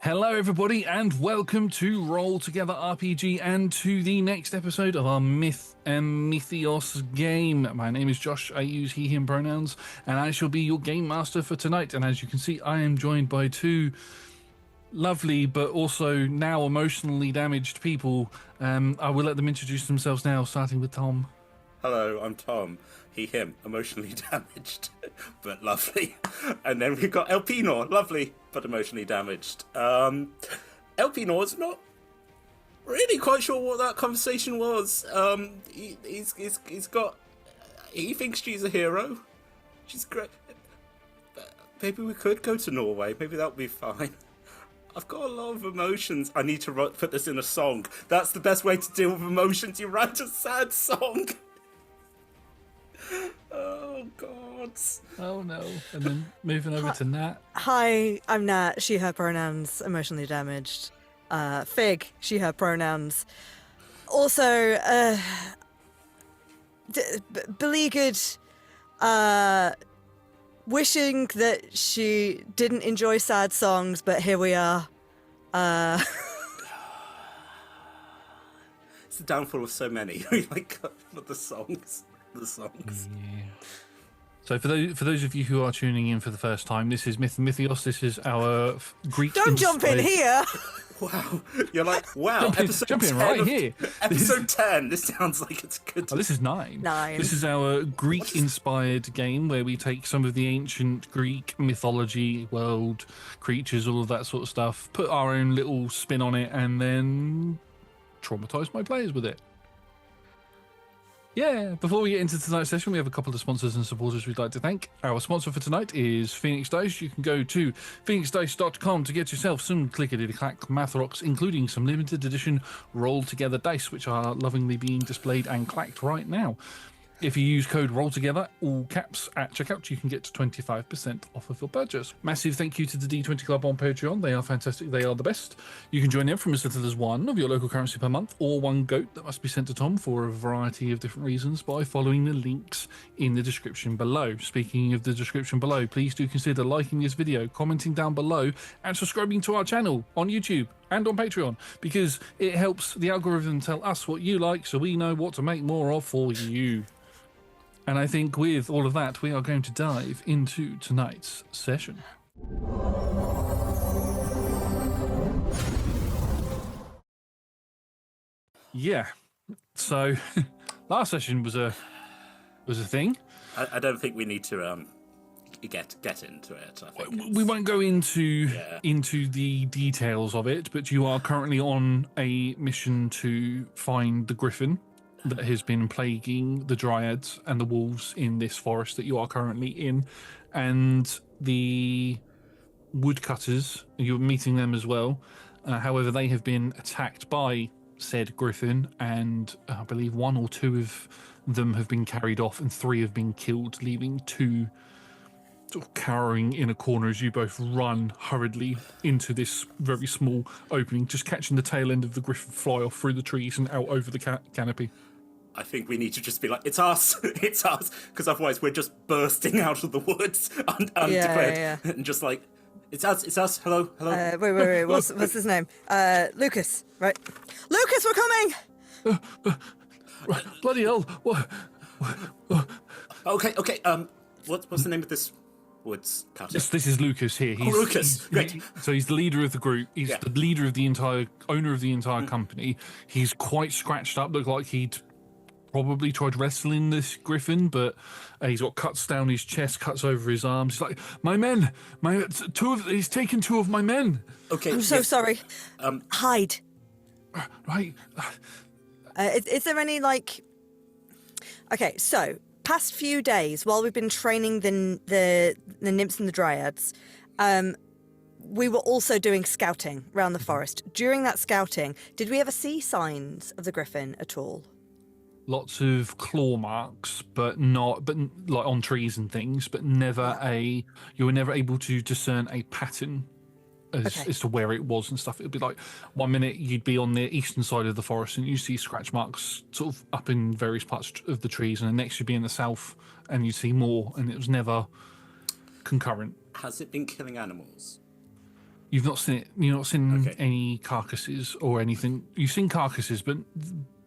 Hello, everybody, and welcome to Roll Together RPG and to the next episode of our Myth Mythios game. My name is Josh. I use he, him pronouns, and I shall be your game master for tonight. And as you can see, I am joined by two lovely but also now emotionally damaged people. I will let them introduce themselves now, starting with Tom. Hello, I'm Tom. He, him, emotionally damaged, but lovely. And then we've got Elpinor, lovely, but emotionally damaged. Elpinor's not really quite sure what that conversation was. He's got... He thinks she's a hero. She's great. Maybe we could go to Norway. Maybe that would be fine. I've got a lot of emotions. I need to put this in a song. That's the best way to deal with emotions. You write a sad song. Oh, God. Oh, no. And then moving over to Nat. Hi, I'm Nat. She, her pronouns, emotionally damaged. Fig, she, her pronouns. Also, beleaguered, wishing that she didn't enjoy sad songs, but here we are. It's the downfall of so many. Like, the songs. Yeah. So for those of you who are tuning in for the first time, this is Myth Mythios. This is our Greek. Don't jump in here. Wow, you're like, wow. Jump in right here. Episode 10. This sounds like it's good. Oh, this is 9. 9. This is our Greek-inspired game where we take some of the ancient Greek mythology, world, creatures, all of that sort of stuff, put our own little spin on it, and then traumatize my players with it. Yeah, before we get into tonight's session, we have a couple of sponsors and supporters we'd like to thank. Our sponsor for tonight is Phoenix Dice. You can go to phoenixdice.com to get yourself some clickety-clack math rocks, including some limited edition roll-together dice, which are lovingly being displayed and clacked right now. If you use code ROLLTOGETHER, all caps, at checkout, you can get 25% off of your purchase. Massive thank you to the D20 Club on Patreon. They are fantastic. They are the best. You can join them from as little as 1 of your local currency per month, or 1 goat that must be sent to Tom for a variety of different reasons by following the links in the description below. Speaking of the description below, please do consider liking this video, commenting down below, and subscribing to our channel on YouTube and on Patreon, because it helps the algorithm tell us what you like so we know what to make more of for you. And I think with all of that, we are going to dive into tonight's session. Yeah. So last session was a thing. I don't think we need to get into it. I think we won't go into the details of it, but you are currently on a mission to find the griffin that has been plaguing the dryads and the wolves in this forest that you are currently in, and the woodcutters, you're meeting them as well. However, they have been attacked by said griffin, and I believe 1 or 2 of them have been carried off and 3 have been killed, leaving 2 sort of cowering in a corner as you both run hurriedly into this very small opening, just catching the tail end of the griffin fly off through the trees and out over the canopy. I think we need to just be like, it's us, it's us, because otherwise we're just bursting out of the woods undeclared, and just like, it's us, hello. Wait, what's his name? Lucas, right? Lucas, we're coming! Bloody hell, what? Okay, what's the name of this woods cutter? This is Lucas here. Lucas, great. So he's the leader of the group. He's the leader of the owner of the entire company. He's quite scratched up, looked like he'd probably tried wrestling this griffin, but he's got cuts down his chest, cuts over his arms. He's like, my men, he's taken 2 of my men. Okay, I'm so sorry. Hide. Right. Is there any, like... Okay, so, past few days, while we've been training the nymphs and the dryads, we were also doing scouting around the forest. During that scouting, did we ever see signs of the griffin at all? Lots of claw marks, but like on trees and things, but never you were never able to discern a pattern as to where it was and stuff. It would be like 1 minute you'd be on the eastern side of the forest and you see scratch marks sort of up in various parts of the trees, and the next you'd be in the south and you'd see more, and it was never concurrent. Has it been killing animals? You've not seen it. You've not seen Okay. any carcasses or anything. You've seen carcasses, but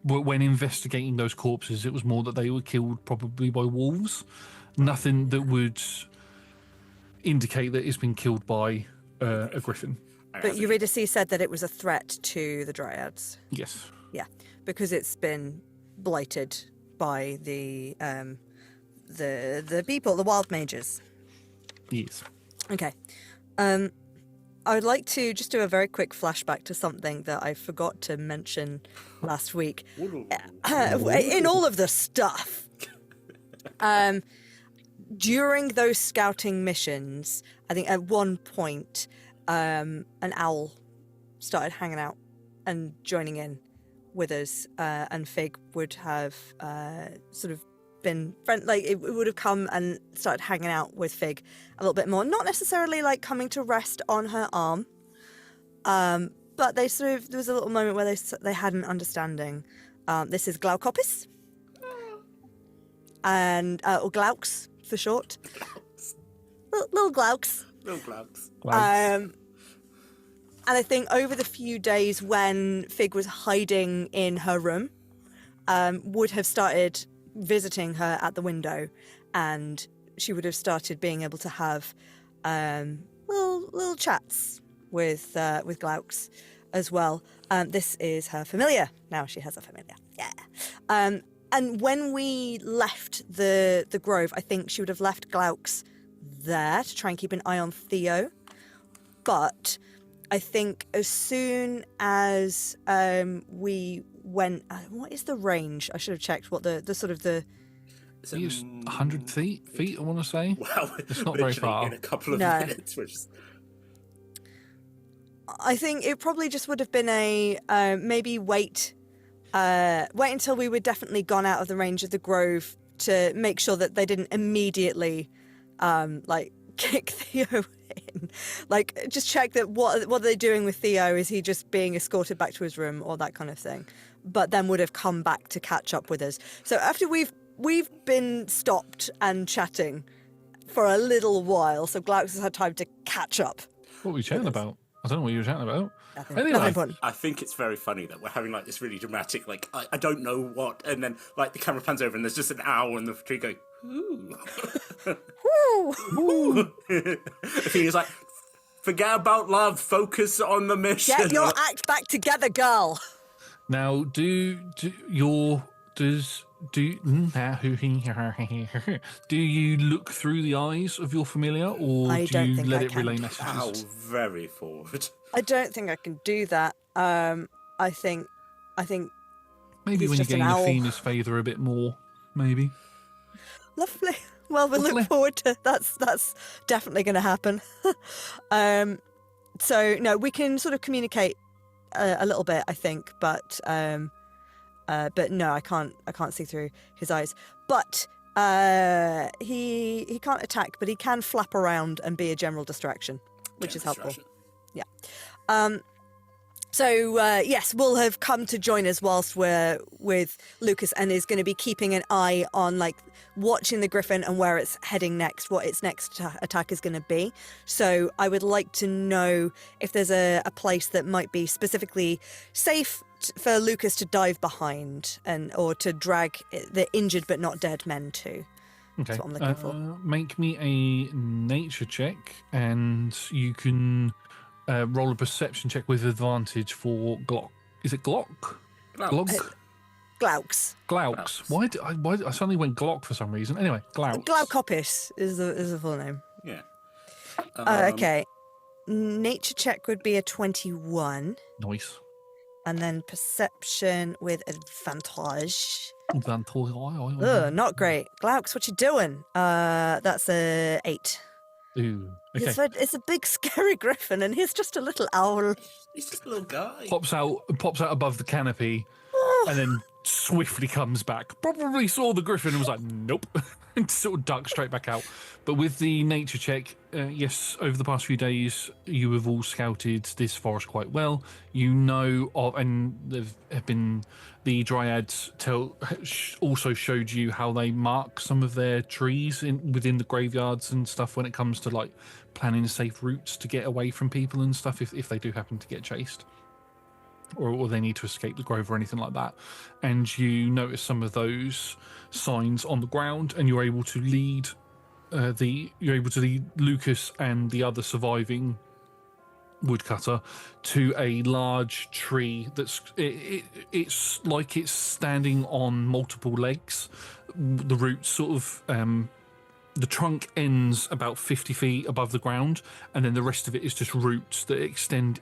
when investigating those corpses, it was more that they were killed probably by wolves. Nothing that would indicate that it's been killed by a griffin. But Eurydice said that it was a threat to the Dryads. Yes. Yeah, because it's been blighted by the people, the wild mages. Yes. Okay. I would like to just do a very quick flashback to something that I forgot to mention last week. In all of the stuff. During those scouting missions, I think at one point, an owl started hanging out and joining in with us, and Fig would have sort of been like it would have come and started hanging out with Fig a little bit more, not necessarily like coming to rest on her arm, but they sort of, there was a little moment where they had an understanding. This is Glaukopis, and or Glauks for short. Little Glauks. Little Glauks. And I think over the few days when Fig was hiding in her room, would have started visiting her at the window, and she would have started being able to have little chats with Glauks as well. This is her familiar. Now she has a familiar. Yeah. And when we left the grove, I think she would have left Glauks there to try and keep an eye on Theo. But I think as soon as we went, what is the range? I should have checked what the sort of the. It's It's 100 feet, I want to say. Wow, It's not very literally far. in a couple of No. minutes. Which is... I think it probably just would have been a maybe wait until we were definitely gone out of the range of the grove to make sure that they didn't immediately like kick Theo in. Like just check that what are they doing with Theo? Is he just being escorted back to his room or that kind of thing? But then would have come back to catch up with us. So after we've been stopped and chatting for a little while, so Glauks has had time to catch up. What were you chatting about? I don't know what you were chatting about. Nothing, Anyway. nothing important. I think it's very funny that we're having like this really dramatic, like I don't know what, and then like the camera pans over and there's just an owl in the tree going, ooh. Woo! He's like, forget about love, focus on the mission. Get your act back together, girl. Now, do you look through the eyes of your familiar, or I do don't you think let I it can relay do messages? Owl, very forward. I don't think I can do that. I think Maybe he's when you just an gain the owl. Phoenix Father a bit more, maybe. lovely. Well, we Lovely. look forward to that's definitely going to happen. So no, we can sort of communicate a little bit, I think, but no, I can't see through his eyes. But he can't attack, but he can flap around and be a general distraction, which is helpful. Yeah. So yes, will have come to join us whilst we're with Lucas, and is going to be keeping an eye on like watching the griffin and where it's heading next, what its next attack is going to be. So I would like to know if there's a place that might be specifically safe for Lucas to dive behind or to drag the injured but not dead men to. Okay. That's what I'm looking for. Make me a nature check, and you can roll a perception check with advantage for Glock. Is it Glock? Glog? Glauks. Glauks. Why I suddenly went Glock for some reason? Anyway, Glauks. Glaukopis is the full name. Yeah. Okay. Nature check would be a 21. Nice. And then perception with advantage. Advantage. Ugh, not great. Glauks, what you doing? That's a 8. Ooh. Okay. It's a big scary griffin, and he's just a little owl. He's just a little guy. Pops out above the canopy, and then swiftly comes back. Probably saw the griffin and was like, nope, and sort of ducked straight back out. But with the nature check, yes, over the past few days, you have all scouted this forest quite well. You know of, and there have been the dryads also showed you how they mark some of their trees within the graveyards and stuff when it comes to like planning safe routes to get away from people and stuff if they do happen to get chased. Or they need to escape the grove or anything like that. And you notice some of those signs on the ground, and you're able to lead Lucas and the other surviving woodcutter to a large tree that's it's like it's standing on multiple legs. The roots sort of the trunk ends about 50 feet above the ground, and then the rest of it is just roots that extend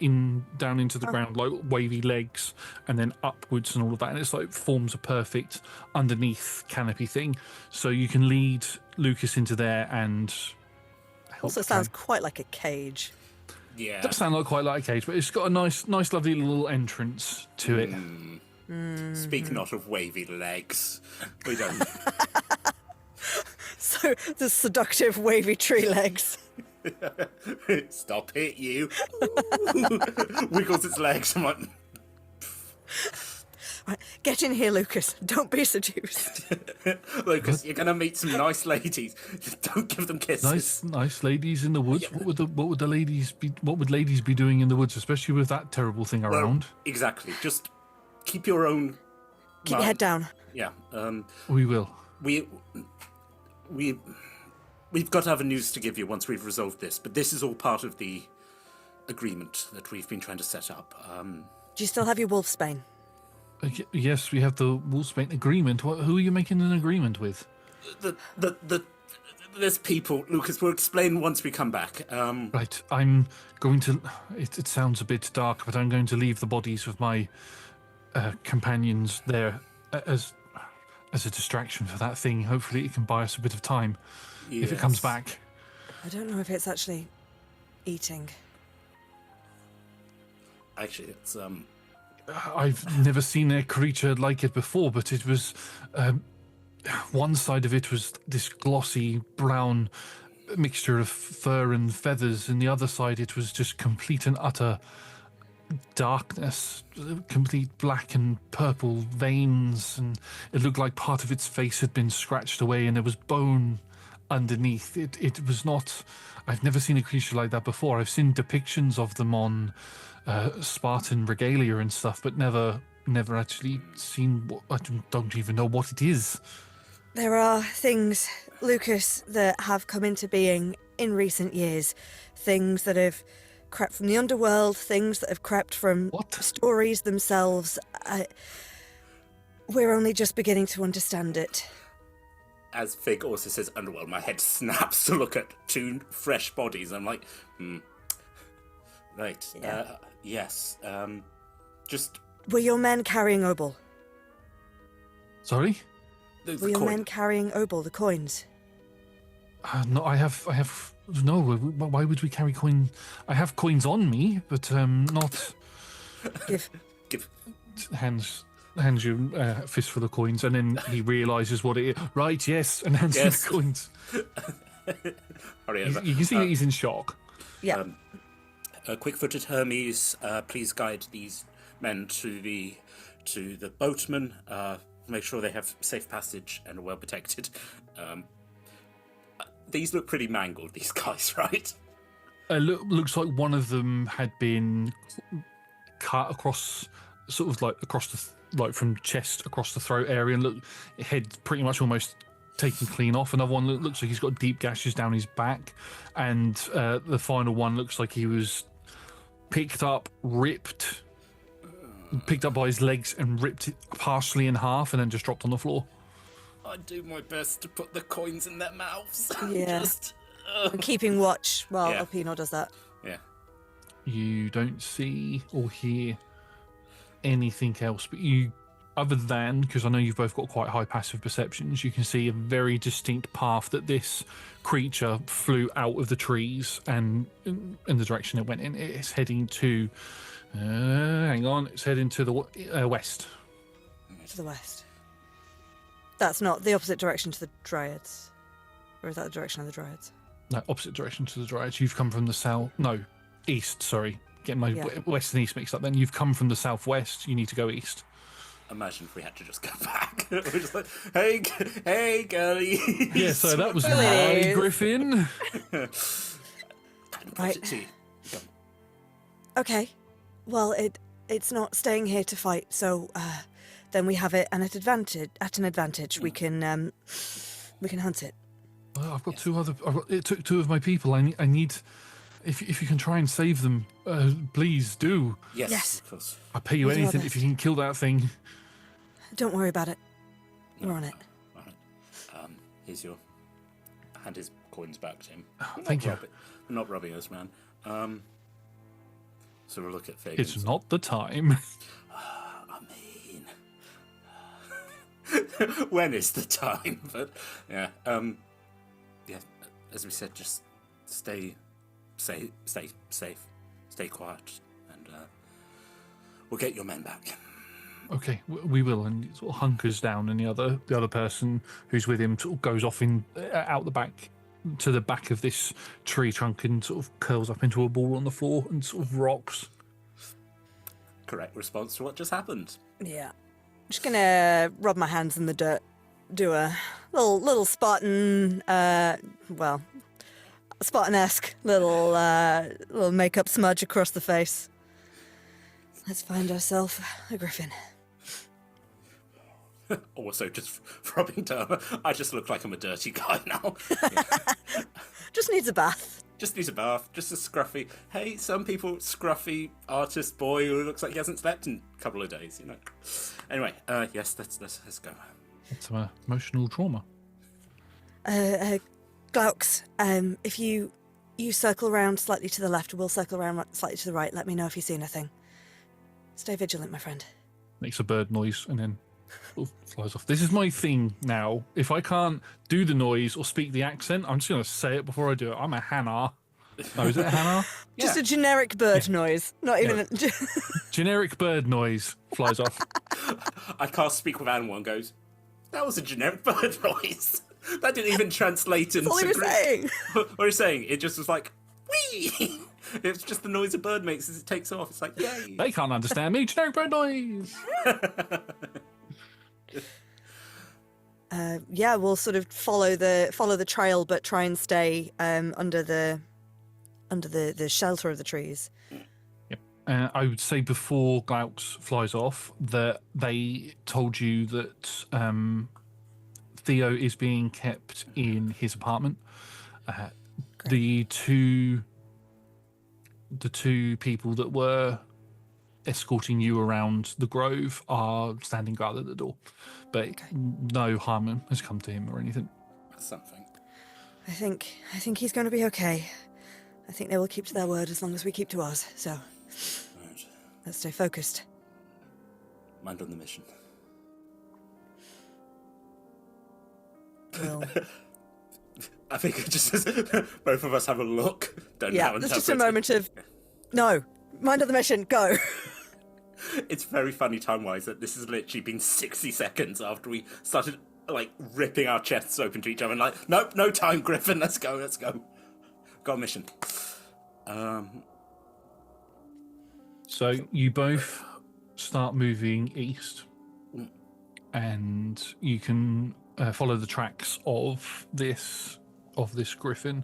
down into the ground like wavy legs, and then upwards and all of that. And it's like forms a perfect underneath canopy thing. So you can lead Lucas into there and help. Also sounds quite like a cage. Yeah. It does sound like quite like a cage, but it's got a nice, lovely little entrance to it. Speak not of wavy legs. We don't. So the seductive wavy tree legs. Stop it, you. Wiggles its legs. I'm like, Right, get in here, Lucas. Don't be seduced. Lucas, you're gonna meet some nice ladies. Don't give them kisses. Nice ladies in the woods. What would ladies be doing in the woods, especially with that terrible thing around? Exactly. Just keep your own. Keep your head down. Yeah. We will. We've got other news to give you once we've resolved this, but this is all part of the agreement that we've been trying to set up. Do you still have your wolfsbane? Yes, we have the Wolfsbane agreement. Who are you making an agreement with? There's people, Lucas. We'll explain once we come back. Right, I'm going to. It sounds a bit dark, but I'm going to leave the bodies of my companions there as a distraction for that thing. Hopefully, it can buy us a bit of time if it comes back. I don't know if it's actually eating. Actually, it's I've never seen a creature like it before, but it was one side of it was this glossy brown mixture of fur and feathers, and the other side it was just complete and utter darkness, complete black and purple veins, and it looked like part of its face had been scratched away, and there was bone underneath. It was not. I've never seen a creature like that before. I've seen depictions of them on Spartan regalia and stuff, but never actually seen. I don't even know what it is. There are things, Lucas, that have come into being in recent years. Things that have crept from the underworld, things that have crept from stories themselves. We're only just beginning to understand it. As Fig also says underworld, my head snaps to look at two fresh bodies. I'm like, right, Yeah. yes, just... Were your men carrying Obol? Sorry? Were your men carrying Obol, the coins? No, I have. No, why would we carry coin? I have coins on me, but not. Give. Hands you a fistful of coins, and then he realises what it is. Right, yes, and hands you the coins. You can see that he's in shock. Yeah. Quick-footed Hermes, please guide these men to the boatman. Make sure they have safe passage and are well protected. These look pretty mangled, these guys, right? Looks like one of them had been cut across, sort of like across the from chest across the throat area, and head pretty much almost taken clean off. Another one looks like he's got deep gashes down his back, and the final one looks like he was picked up by his legs and ripped it partially in half, and then just dropped on the floor. I do my best to put the coins in their mouths. Yeah. I'm keeping watch while Alpino does that. Yeah. You don't see or hear anything else, but other than, because I know you've both got quite high passive perceptions, you can see a very distinct path that this creature flew out of the trees and in the direction it went in. It's heading to... it's heading to the west. To the west. That's not the opposite direction to the Dryads. Or is that the direction of the Dryads? No, opposite direction to the Dryads. You've come from the south... No, east, sorry. Getting my west and east mixed up then. You've come from the southwest. You need to go east. Imagine if we had to just go back. We're just like, hey, girlie. Yeah, so that was my Griffin. and Right. put it to you. Go on. Okay. Well, it's not staying here to fight, so then we have it and at an advantage. We can hunt it. Well, I've got it took two of my people. I need. If you can try and save them, please do. Yes, of course. I'll pay you We'll do our anything if you best. can kill that thing. Don't worry about it. We're on it. All right. Here's your... Hand his coins back to him. Thank you. I'm not robbing us, man. So we'll look at Fagans. It's not the time. I mean... when is the time? But, yeah. Yeah, as we said, just stay safe, stay quiet, and we'll get your men back. Okay, we will. And he sort of hunkers down, and the other person who's with him sort of goes off out the back to the back of this tree trunk and sort of curls up into a ball on the floor and sort of rocks. Correct response to what just happened. Yeah. I'm just gonna rub my hands in the dirt, do a little Spartan, Spartan-esque little makeup smudge across the face. Let's find ourselves a griffin. Also, just rubbing down. I just look like I'm a dirty guy now. Just needs a bath. Just needs a bath. Just a scruffy. Hey, some people, scruffy artist boy who looks like he hasn't slept in a couple of days. You know. Anyway, yes, let's go. It's some emotional trauma. Glauks, if you circle around slightly to the left, we'll circle around slightly to the right. Let me know if you see anything. Stay vigilant, my friend. Makes a bird noise and then flies off. This is my thing now. If I can't do the noise or speak the accent, I'm just going to say it before I do it. I'm a Hannah. Oh, is it a Hannah? Just a generic bird noise. Not even a... Generic bird noise flies off. I can't speak with animal and goes, that was a generic bird noise. That didn't even translate into... That's all he was saying. What are you saying? It just was like, whee! It's just the noise a bird makes as it takes off. It's like, yay! They can't understand me. Generic bird noise. Yeah, we'll sort of follow the trail, but try and stay under the shelter of the trees. Yep. I would say before Glauks flies off that they told you that Theo is being kept in his apartment. The two people that were escorting you around the grove are standing guard at the door, but no harm has come to him or anything. That's something. I think he's going to be okay. I think they will keep to their word as long as we keep to ours. So Right. let's stay focused. Mind on the mission. We'll... I think just as both of us have a look. Don't know Yeah, how there's just a interpret moment of no. Mind on the mission. Go. It's very funny time-wise that this has literally been 60 seconds after we started, like, ripping our chests open to each other and like, nope, no time, Griffin, let's go. Got a mission. So you both start moving east, and you can follow the tracks of this griffin.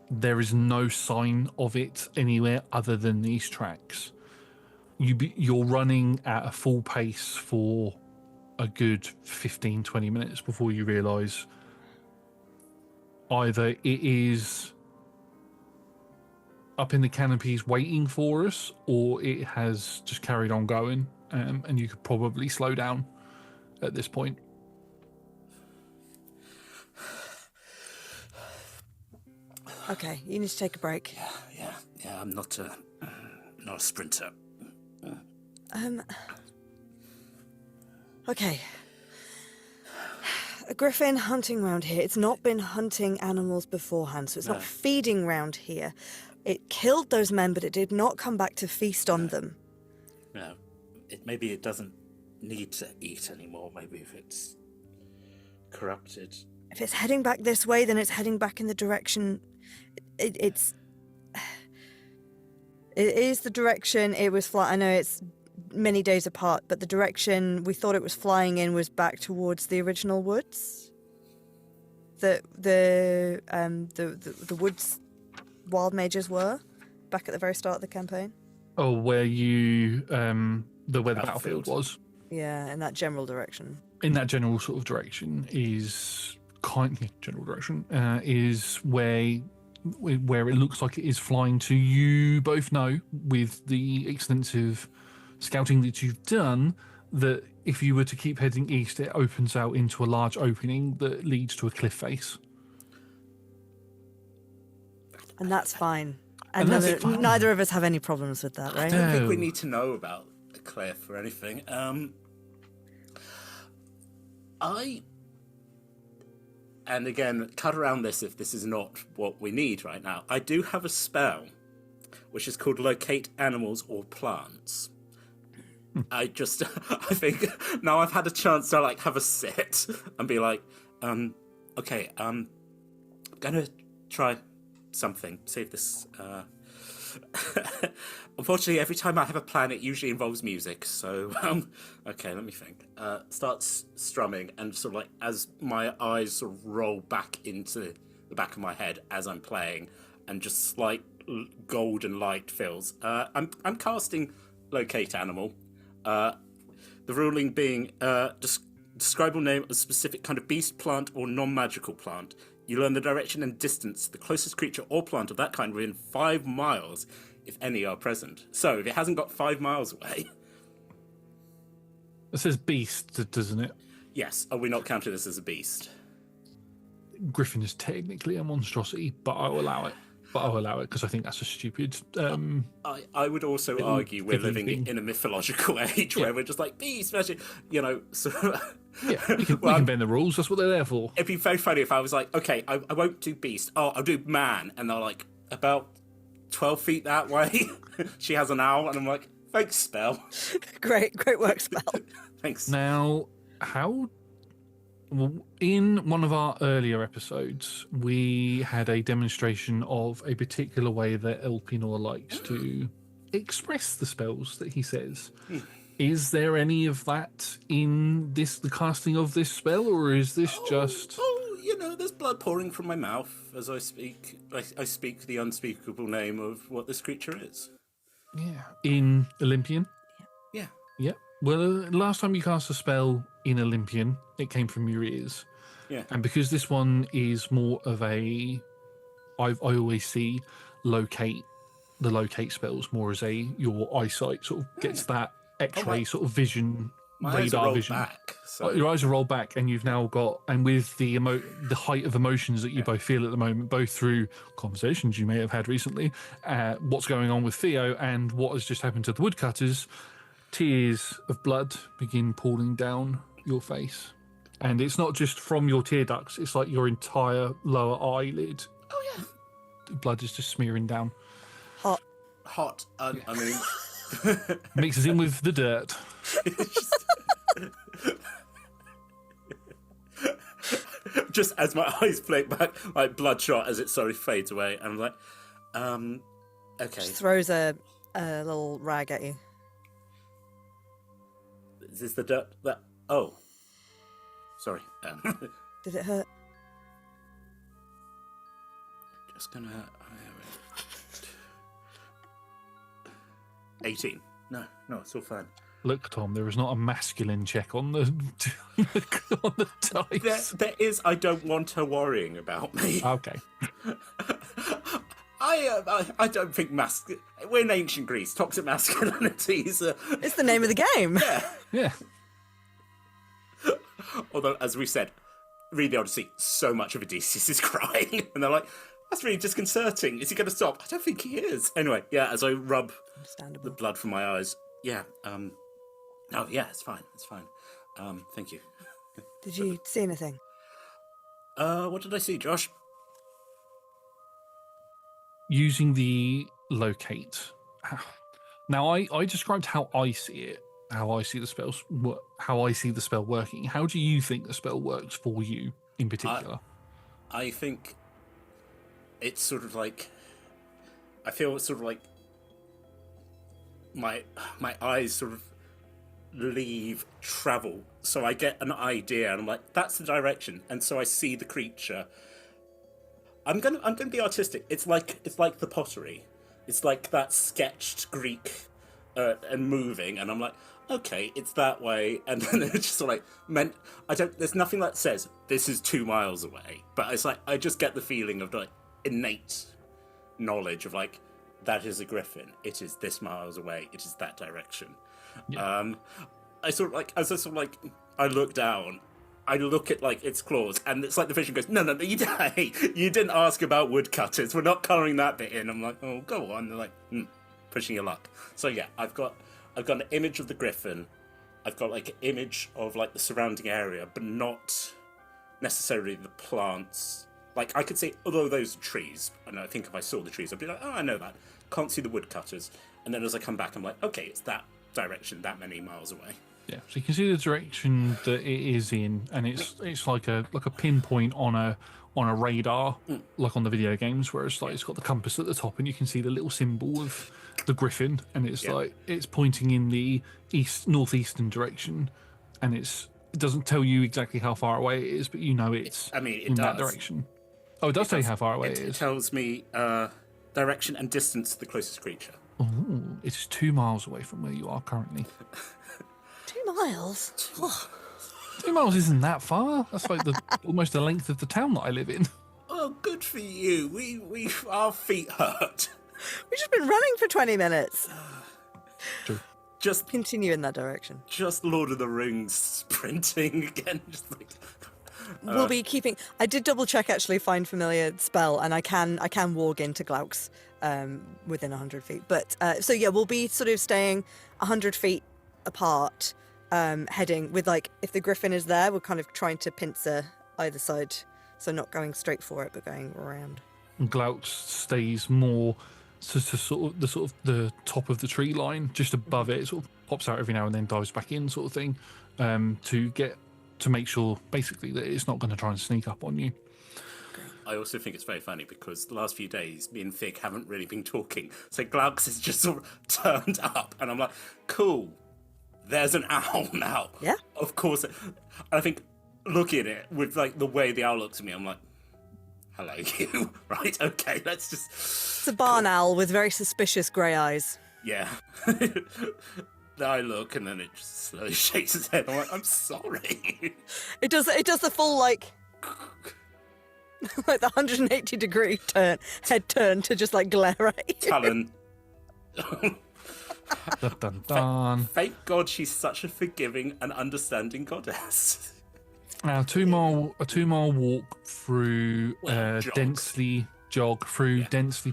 There is no sign of it anywhere other than these tracks. You're running at a full pace for a good 15-20 minutes before you realise either it is up in the canopies waiting for us, or it has just carried on going, and you could probably slow down at this point. Okay, you need to take a break. Yeah, I'm not a sprinter. Okay. A griffin hunting round here. It's not been hunting animals beforehand, so it's not feeding round here. It killed those men, but it did not come back to feast on them. No, maybe it doesn't need to eat anymore. Maybe if it's corrupted. If it's heading back this way, then it's heading back in the direction... It is the direction it was flying. I know it's many days apart, but the direction we thought it was flying in was back towards the original woods. The woods wild mages were back at the very start of the campaign? Oh, where you where the battlefield Battlefield. was. Yeah, in that general direction. In that general sort of direction is is where it looks like it is flying to. You both know, with the extensive scouting that you've done, that if you were to keep heading east, it opens out into a large opening that leads to a cliff face. And that's fine. And And that's neither, fine. neither of us have any problems with that, I right? don't think we No. need to know about the cliff or anything. And again, cut around this if this is not what we need right now. I do have a spell, which is called Locate Animals or Plants. I think now I've had a chance to like have a sit and be like, okay, I'm gonna try something. See if this. Unfortunately, every time I have a plan, it usually involves music. So, okay, let me think. Starts strumming, and sort of like as my eyes sort of roll back into the back of my head as I'm playing, and just slight golden light fills. I'm casting Locate Animal. The ruling being describable name of a specific kind of beast, plant, or non-magical plant. You learn the direction and distance to the closest creature or plant of that kind within 5 miles, if any are present. So, if it hasn't got 5 miles away... It says beast, doesn't it? Yes, are we not counting this as a beast? Griffin is technically a monstrosity, but I'll allow it. Because I think that's a stupid... I would also argue we're living thing. in a mythological age where we're just like, beast, magic, so... Yeah, we can bend the rules. That's what they're there for. It'd be very funny if I was like, okay, I won't do beast. Oh, I'll do man. And they're like, about 12 feet that way. She has an owl. And I'm like, thanks, spell. Great work, spell. Thanks. Now, in one of our earlier episodes, we had a demonstration of a particular way that Elpinor likes to express the spells that he says. Is there any of that in the casting of this spell, or is this just... Oh, there's blood pouring from my mouth as I speak. I speak the unspeakable name of what this creature is. Yeah. In Olympian? Yeah. Yeah. Well, last time you cast a spell in Olympian, it came from your ears. Yeah. And because this one is more of a... I always see locate spells more as your eyesight sort of gets that X-ray sort of vision, My eyes are radar rolled vision. back. So Your eyes are rolled back, and you've now got, and with the height of emotions that you both feel at the moment, both through conversations you may have had recently, what's going on with Theo, and what has just happened to the woodcutters, tears of blood begin pouring down your face, and it's not just from your tear ducts; it's like your entire lower eyelid. Oh yeah. Blood is just smearing down, Hot. I mean. mixes in with the dirt. Just as my eyes flick back, like bloodshot as it slowly fades away, and I'm like, okay. Just throws a little rag at you. Is this the dirt? Oh. Sorry. Did it hurt? Just gonna... 18. No, it's all fine. Look, Tom, there is not a masculine check on the on the dice. There is. I don't want her worrying about me. Okay. I don't think we're in ancient Greece. Toxic masculinity is It's the name of the game. Yeah. Although, as we said, read the Odyssey, so much of Odysseus is crying, and they're like, "That's really disconcerting. Is he going to stop?" I don't think he is. Anyway, yeah. As I rub the Understandable. blood from my eyes, yeah. No, yeah, it's fine. It's fine. Thank you. Did you see anything? What did I see, Josh? Using the locate. Now, I described how I see it, how I see the spells, how I see the spell working. How do you think the spell works for you in particular? I think it's sort of like, I feel it's sort of like my eyes sort of travel, so I get an idea, and I'm like, that's the direction, and so I see the creature I'm gonna be artistic. It's like the pottery. It's like that sketched Greek and moving, and I'm like, okay, it's that way, and then it's just sort of like meant. There's nothing that says this is 2 miles away, but it's like I just get the feeling of like innate knowledge of like that is a griffin. It is this miles away. It is that direction. Yeah. I look down. I look at like its claws, and it's like the vision goes, no, you didn't ask about woodcutters. We're not colouring that bit in. I'm like, oh, go on. They're like, pushing your luck. So yeah, I've got an image of the griffin. I've got like an image of like the surrounding area, but not necessarily the plants. Like I could see, although those are trees, and I think if I saw the trees, I'd be like, oh, I know that. Can't see the woodcutters. And then as I come back, I'm like, okay, it's that direction, that many miles away. Yeah, so you can see the direction that it is in, and it's like a pinpoint on a radar, like on the video games, where it's like it's got the compass at the top, and you can see the little symbol of the griffin, and it's like it's pointing in the northeastern direction, and it doesn't tell you exactly how far away it is, but you know it's in that direction. Oh, it does tell you how far away it is. It tells me direction and distance to the closest creature. Oh, it's 2 miles away from where you are currently. 2 miles? 2 miles isn't that far. That's like almost the length of the town that I live in. Oh, good for you. We our feet hurt. We've just been running for 20 minutes. True. Just continue in that direction. Just Lord of the Rings sprinting again. Just like we'll be keeping. I did double check actually, find familiar spell, and I can warg into Glauc's within 100 feet. But so yeah, we'll be sort of staying 100 feet apart, heading with like if the griffin is there, we're kind of trying to pincer either side, so not going straight for it, but going around. Glauc stays more to sort of the top of the tree line, just above it. It sort of pops out every now and then, dives back in, sort of thing, to make sure basically that it's not going to try and sneak up on you. I also think it's very funny because the last few days, me and Fig haven't really been talking, so Glaucus has just sort of turned up, and I'm like, cool, there's an owl now. Yeah. Of course. And I think looking at it with like the way the owl looks at me, I'm like, hello, you. Right? Okay, let's just. It's a barn owl with very suspicious grey eyes. Yeah. Then I look, and then it just slowly shakes its head. I'm like, I'm sorry. It does the full like the 180-degree head turn to just like glare at you. Talon. Dun, dun, dun. Thank God she's such a forgiving and understanding goddess. Now, a 2 mile walk through densely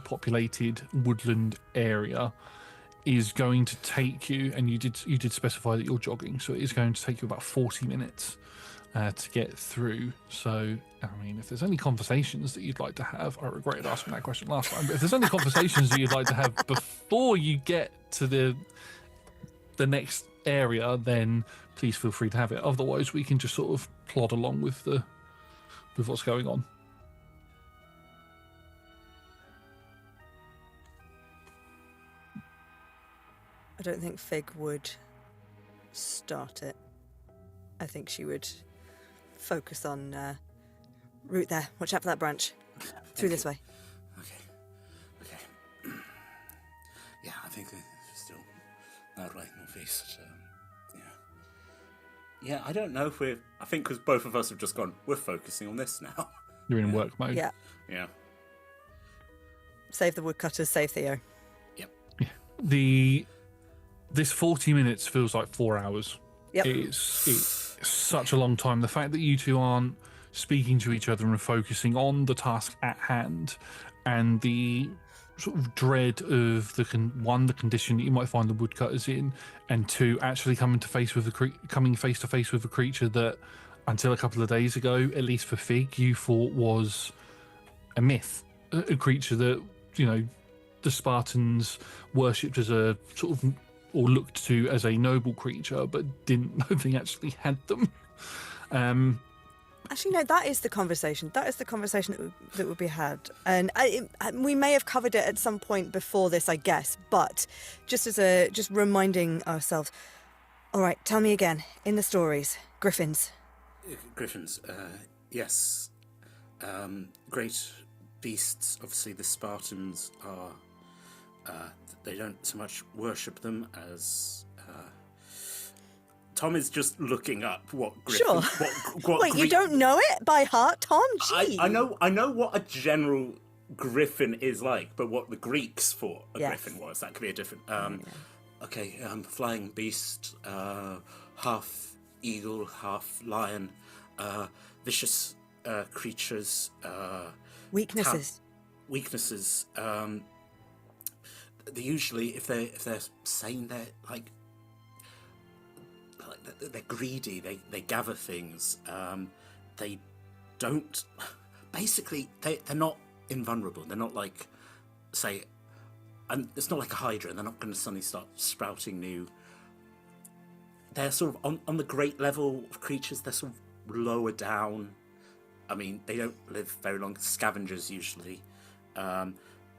populated woodland area is going to take you, and you did specify that you're jogging, so it is going to take you about 40 minutes to get through. So, I mean, if there's any conversations that you'd like to have, I regretted asking that question last time, but if there's any conversations that you'd like to have before you get to the next area, then please feel free to have it. Otherwise, we can just sort of plod along with what's going on. I don't think Fig would start it. I think she would focus on route there. Watch out for that branch. Through this way. Okay. Yeah, I think it's still not right northeast. Yeah, I don't know if I think because both of us have just gone, we're focusing on this now. You're in work mode. Yeah. Yeah. Save the woodcutters, save Theo. Yep. Yeah. This 40 minutes feels like 4 hours. Yep. It's such a long time. The fact that you two aren't speaking to each other and focusing on the task at hand, and the sort of dread of the condition that you might find the woodcutters in, and two, actually coming face to face with a creature that until a couple of days ago, at least for Fig, you thought was a myth, a creature that, you know, the Spartans worshipped as a sort of, or looked to as a noble creature, but didn't know they actually had them. Actually, no, that is the conversation. That is the conversation that would be had. And we may have covered it at some point before this, I guess, but just reminding ourselves. All right, tell me again, in the stories, griffins. Griffins, yes. Great beasts, obviously the Spartans are... they don't so much worship them as... Tom is just looking up what griffin... Sure. What Wait, you don't know it by heart, Tom? Gee. I know what a general griffin is like, but what the Greeks thought a Yes. griffin was, that could be a different... Okay, flying beast, half eagle, half lion, vicious creatures, Weaknesses. weaknesses. They usually, if they're saying they're greedy, they gather things. They don't. Basically, they're not invulnerable. They're not like, say, and it's not like a hydra. They're not going to suddenly start sprouting new. They're sort of on the great level of creatures. They're sort of lower down. I mean, they don't live very long. Scavengers usually.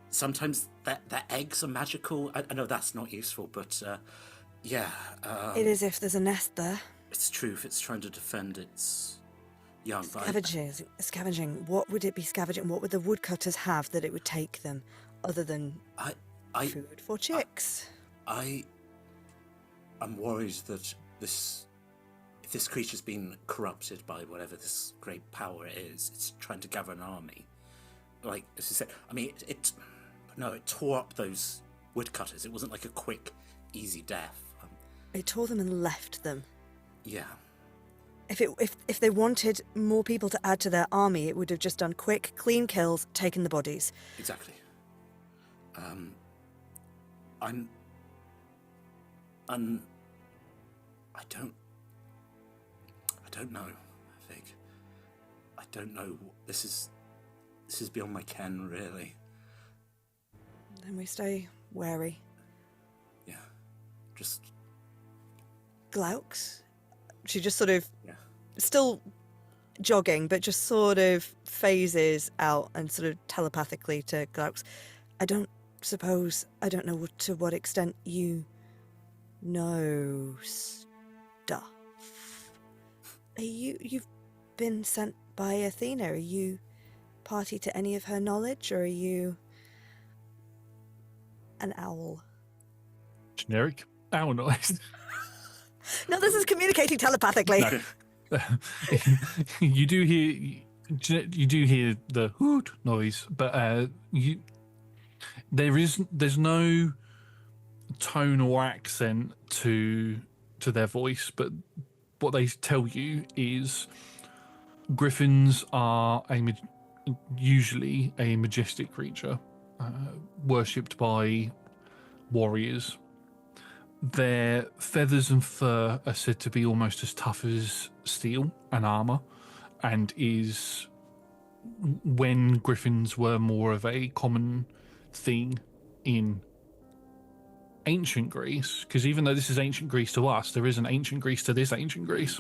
Sometimes their eggs are magical. I know that's not useful, but yeah. It is if there's a nest there. It's true if it's trying to defend its young. Scavenging. What would it be scavenging? What would the woodcutters have that it would take them, other than food for chicks? I'm worried that if this creature's been corrupted by whatever this great power is, it's trying to gather an army. Like, as you said, I mean, it tore up those woodcutters. It wasn't like a quick, easy death. It tore them and left them. Yeah. If they wanted more people to add to their army, it would have just done quick, clean kills, taken the bodies. Exactly. I don't know, Vig. I don't know. This is beyond my ken, really. Then we stay wary. Yeah. Just... Glauks? She just sort of... Yeah. Still jogging, but just sort of phases out and sort of telepathically to Glauks. I don't know to what extent you know stuff. You've been sent by Athena. Are you party to any of her knowledge, or are you an owl? Generic owl noise. No, this is communicating telepathically. No. You do hear the hoot noise, but there's no tone or accent to their voice, but what they tell you is griffins are usually a majestic creature, worshipped by warriors. Their feathers and fur are said to be almost as tough as steel and armor, and is when griffins were more of a common thing in ancient Greece, because even though this is ancient Greece to us, there is an ancient Greece to this ancient Greece.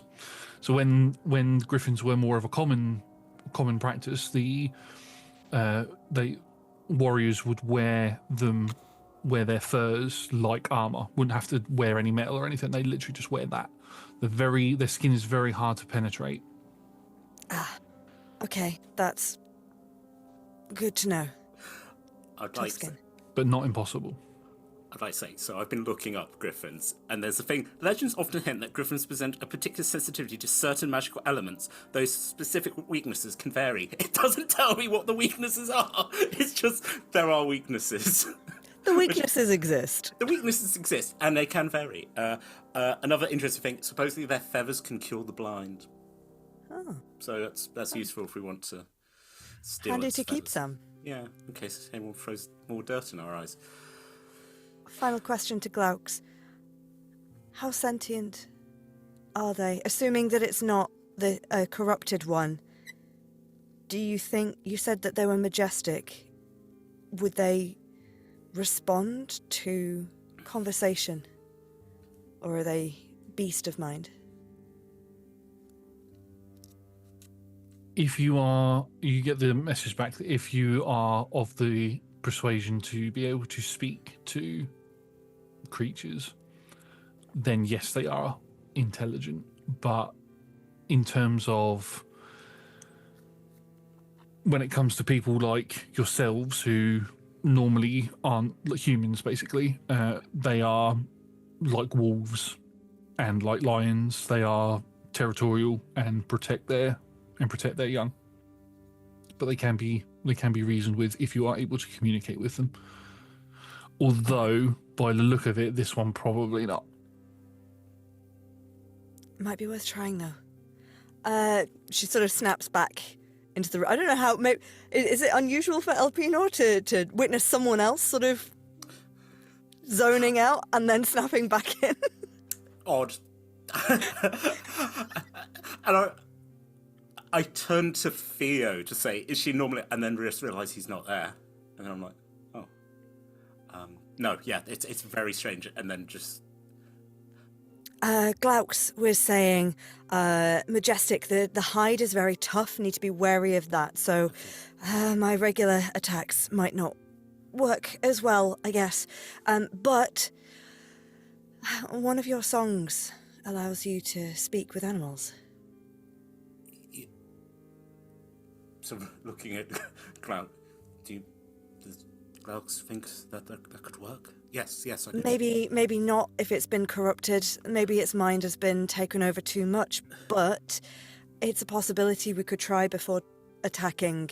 So when griffins were more of a common practice, the warriors would wear their furs like armor. Wouldn't have to wear any metal or anything. They literally just wear that. Their skin is very hard to penetrate. Okay, that's good to know. I'd like to, But not impossible. I'd like to say, so I've been looking up griffins, and there's a thing. Legends often hint that griffins present a particular sensitivity to certain magical elements. Those specific weaknesses can vary. It doesn't tell me what the weaknesses are. It's just, there are weaknesses. The weaknesses exist. The weaknesses exist, and they can vary. Another interesting thing, supposedly their feathers can cure the blind. Oh. So that's useful if we want to steal Handy its to keep feathers. some. Yeah, in case anyone throws more dirt in our eyes. Final question to Glauks. How sentient are they? Assuming that it's not the corrupted one, do you think... You said that they were majestic. Would they respond to conversation? Or are they beast of mind? If you get the message back that if you are of the persuasion to be able to speak to creatures, then yes, they are intelligent. But in terms of when it comes to people like yourselves who normally aren't like humans, basically, they are like wolves and like lions. They are territorial and protect their young. But they can be reasoned with if you are able to communicate with them. Although, by the look of it, this one probably not. Might be worth trying, though. She sort of snaps back into the... I don't know how... Maybe, is it unusual for Elpenor to witness someone else sort of zoning out and then snapping back in? Odd. And I turned to Theo to say, is she normally... And then just realised he's not there. And then I'm like, oh. No, yeah, it's very strange. And then just... Glauks was saying, Majestic, the hide is very tough, need to be wary of that, so my regular attacks might not work as well, I guess. But one of your songs allows you to speak with animals. So looking at Glauks, does Glauks think that could work? Yes, I do. Maybe not if it's been corrupted. Maybe its mind has been taken over too much, but it's a possibility we could try before attacking.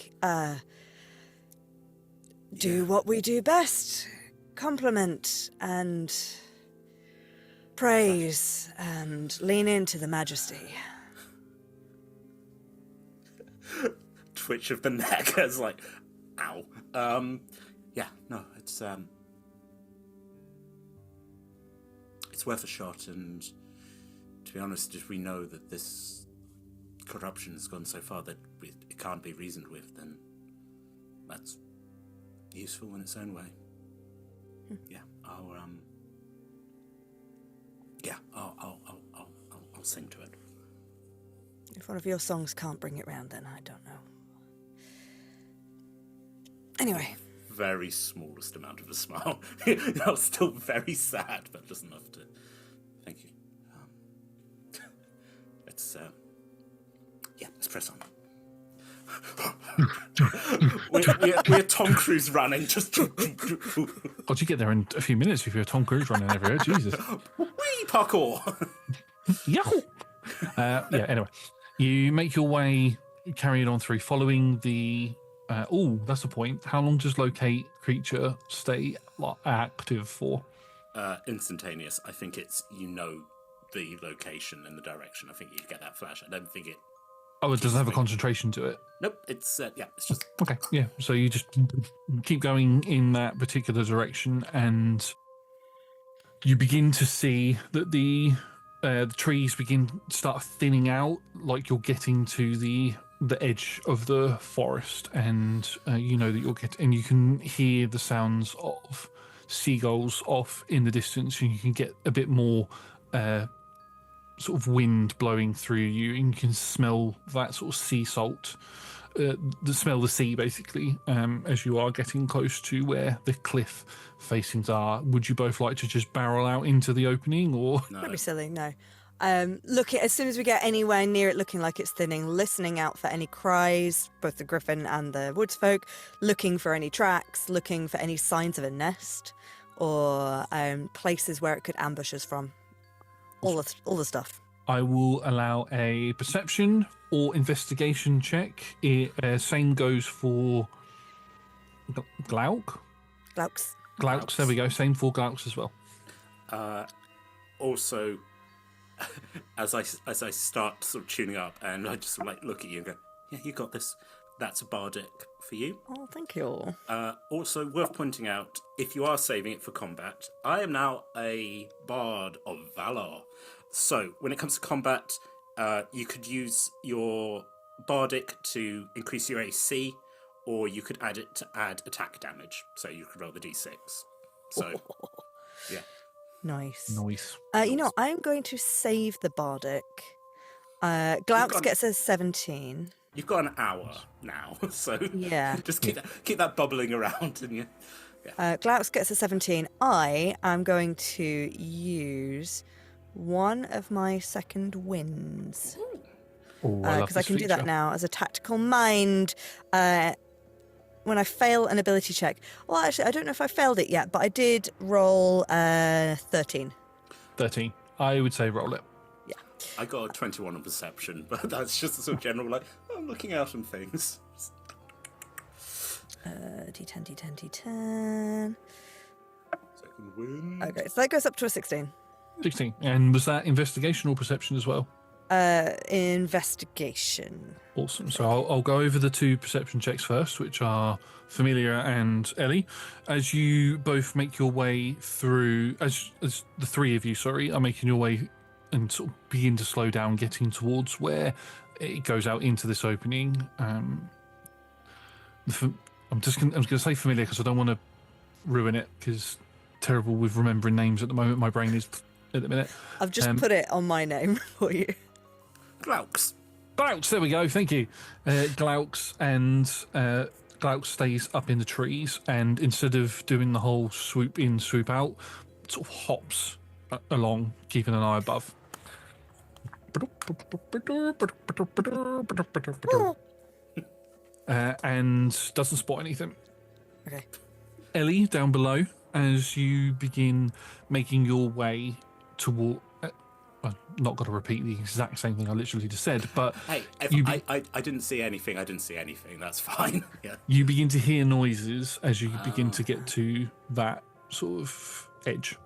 Do what we do best. Compliment and praise and lean into the majesty. Twitch of the neck as like, ow. Yeah, no, it's worth a shot, and to be honest, if we know that this corruption has gone so far that it can't be reasoned with, then that's useful in its own way. Yeah, I'll sing to it. If one of your songs can't bring it round, then I don't know. Anyway. Very smallest amount of a smile. You're still very sad, but just enough to... Thank you. Let's press on. we're Tom Cruise running. Just... God, you get there in a few minutes if you're Tom Cruise running everywhere. Jesus. Whee, parkour! Yahoo! Anyway. You make your way, carry it on through, following the... that's the point. How long does locate creature stay active for? Instantaneous. I think it's, the location and the direction. I think you get that flash. I don't think it... Oh, it doesn't have a concentration to it? Nope, it's just... Okay, yeah. So you just keep going in that particular direction, and you begin to see that the trees start thinning out, like you're getting to the edge of the forest, and you know that and you can hear the sounds of seagulls off in the distance, and you can get a bit more sort of wind blowing through you, and you can smell that sort of sea salt, smell the sea basically, as you are getting close to where the cliff facings are. Would you both like to just barrel out into the opening, or? No. That'd be silly, no. Looking as soon as we get anywhere near it, looking like it's thinning, listening out for any cries, both the griffin and the woodsfolk, looking for any tracks, looking for any signs of a nest, or places where it could ambush us from. All the stuff. I will allow a perception or investigation check. Same goes for Glauks. Glauks. There we go. Same for Glauks as well. Also, as I start sort of tuning up, and I just sort of look at you and go, "Yeah, you got this. That's a bardic for you." Oh, thank you. Also, worth pointing out, if you are saving it for combat, I am now a bard of valor. So, when it comes to combat, you could use your bardic to increase your AC, or you could add it to add attack damage. So you could roll the d6. So, yeah. Nice. I'm going to save the bardic. Glauks gets a 17. You've got an hour now, so yeah. Just keep that bubbling around, and Glauks gets a 17. I am going to use one of my second winds. Oh, I love because I this can do that feature. now as a tactical mind. When I fail an ability check. Well, actually, I don't know if I failed it yet, but I did roll 13. 13. I would say roll it. Yeah. I got a 21 on perception, but that's just a sort of general, like, I'm looking out on things. D10, D10, D10. Second win. Okay, so that goes up to a 16. 16. And was that investigation or perception as well? Investigation. Awesome. So I'll go over the 2 perception checks first, which are Familia and Ellie. As you both make your way through, as the 3 of you, sorry, are making your way and sort of begin to slow down, getting towards where it goes out into this opening. I'm just going to say Familia because I don't want to ruin it, because terrible with remembering names at the moment. My brain is at the minute. I've just put it on my name for you. Glauks. Glauks, there we go, thank you. Glauks, and Glauks stays up in the trees, and instead of doing the whole swoop in, swoop out, sort of hops along, keeping an eye above. And doesn't spot anything. Okay. Ellie, down below, as you begin making your way toward... I'm not going to repeat the exact same thing I literally just said, but Hey, I didn't see anything. I didn't see anything. That's fine. Yeah. you begin to hear noises as you begin to get to that sort of edge.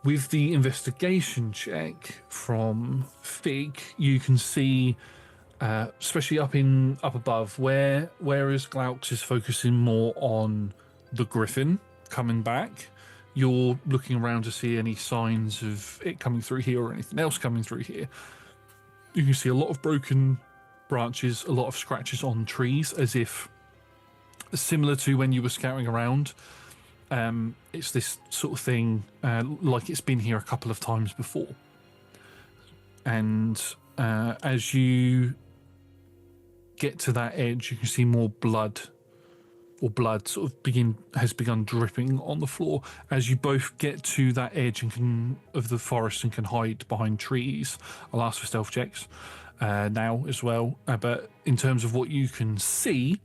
With the investigation check from Fig, you can see, especially up above, whereas Glauks is focusing more on the griffin coming back, you're looking around to see any signs of it coming through here or anything else coming through here. You can see a lot of broken branches, a lot of scratches on trees, as if similar to when you were scouting around. It's this sort of thing, like it's been here a couple of times before. And as you get to that edge, you can see more blood sort of has begun dripping on the floor. As you both get to that edge of the forest and can hide behind trees. I'll ask for stealth checks now as well. But in terms of what you can see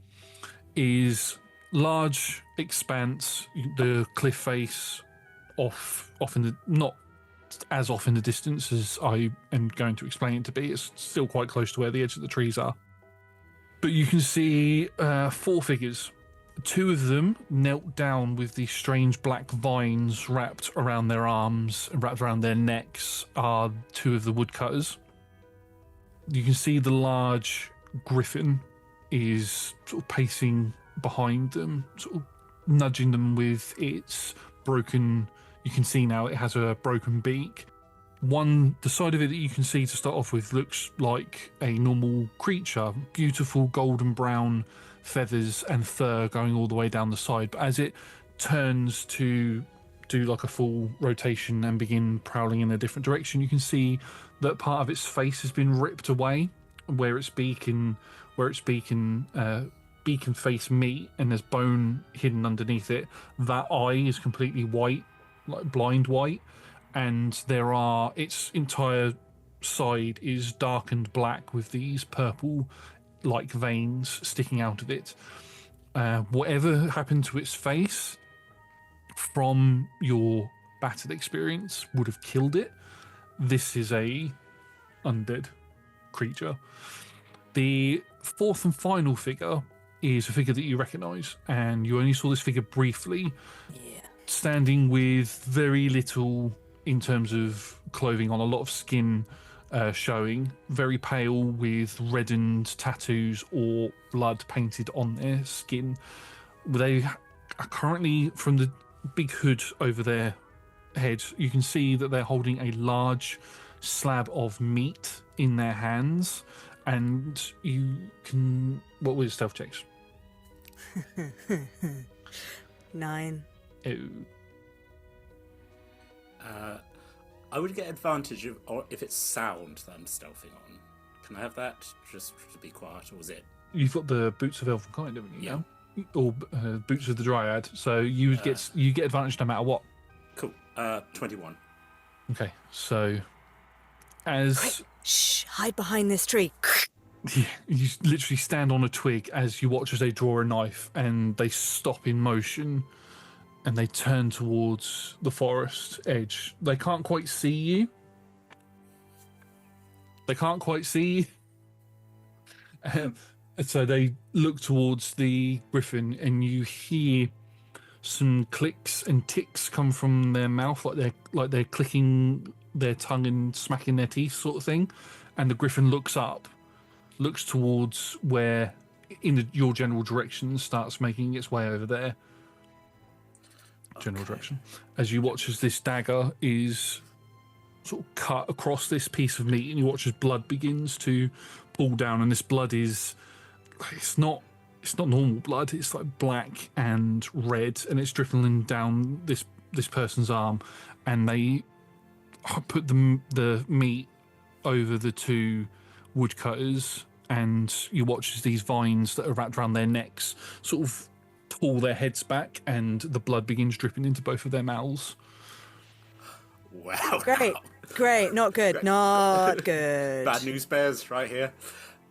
is large expanse, the cliff face off in the, not as off in the distance as I am going to explain it to be. It's still quite close to where the edge of the trees are. But you can see 4 figures. 2 of them knelt down with these strange black vines wrapped around their arms and wrapped around their necks are 2 of the woodcutters. You can see the large griffin is sort of pacing behind them, sort of nudging them with its broken... You can see now it has a broken beak. The side of it that you can see to start off with looks like a normal creature, beautiful golden brown feathers and fur going all the way down the side, but as it turns to do like a full rotation and begin prowling in a different direction, you can see that part of its face has been ripped away where its beak and face meet, and there's bone hidden underneath it. That eye is completely white, like blind white, and its entire side is darkened black with these purple like veins sticking out of it. Whatever happened to its face from your battle experience would have killed it. This is a undead creature. The 4th and final figure is a figure that you recognize, and you only saw this figure briefly. Yeah. Standing with very little in terms of clothing on, a lot of skin showing, very pale with reddened tattoos or blood painted on their skin. They are currently, from the big hood over their head, you can see that they're holding a large slab of meat in their hands, and you can... What were your stealth checks? 9. Oh. I would get advantage or if it's sound that I'm stealthing on. Can I have that just to be quiet, or was it? You've got the boots of Elvenkind, haven't you? Yeah. Now? Or boots of the Dryad. So you get advantage no matter what. Cool. 21. Okay, so as Shh, hide behind this tree. Yeah, you literally stand on a twig as you watch as they draw a knife and they stop in motion and they turn towards the forest edge. They can't quite see you. And so they look towards the griffin and you hear some clicks and ticks come from their mouth, like they're clicking their tongue and smacking their teeth, sort of thing. And the griffin looks towards where, in your general direction, starts making its way over there. General direction. As you watch as this dagger is sort of cut across this piece of meat, and you watch as blood begins to pull down, and this blood is, it's not normal blood. It's like black and red, and it's dripping down this person's arm, and they put the meat over the two woodcutters, and you watch as these vines that are wrapped around their necks sort of pull their heads back, and the blood begins dripping into both of their mouths. Wow. Great. Not good. Great. Not good. Bad news bears right here.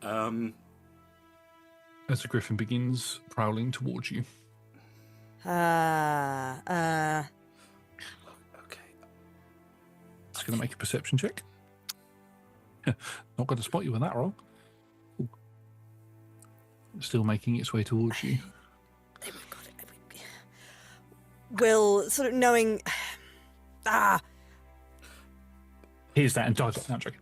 As the griffin begins prowling towards you. Okay. It's going to make a perception check. Not going to spot you with that roll. Ooh. Still making its way towards you. We've got it. Will, sort of knowing... Here's that and dive off. No, I'm joking.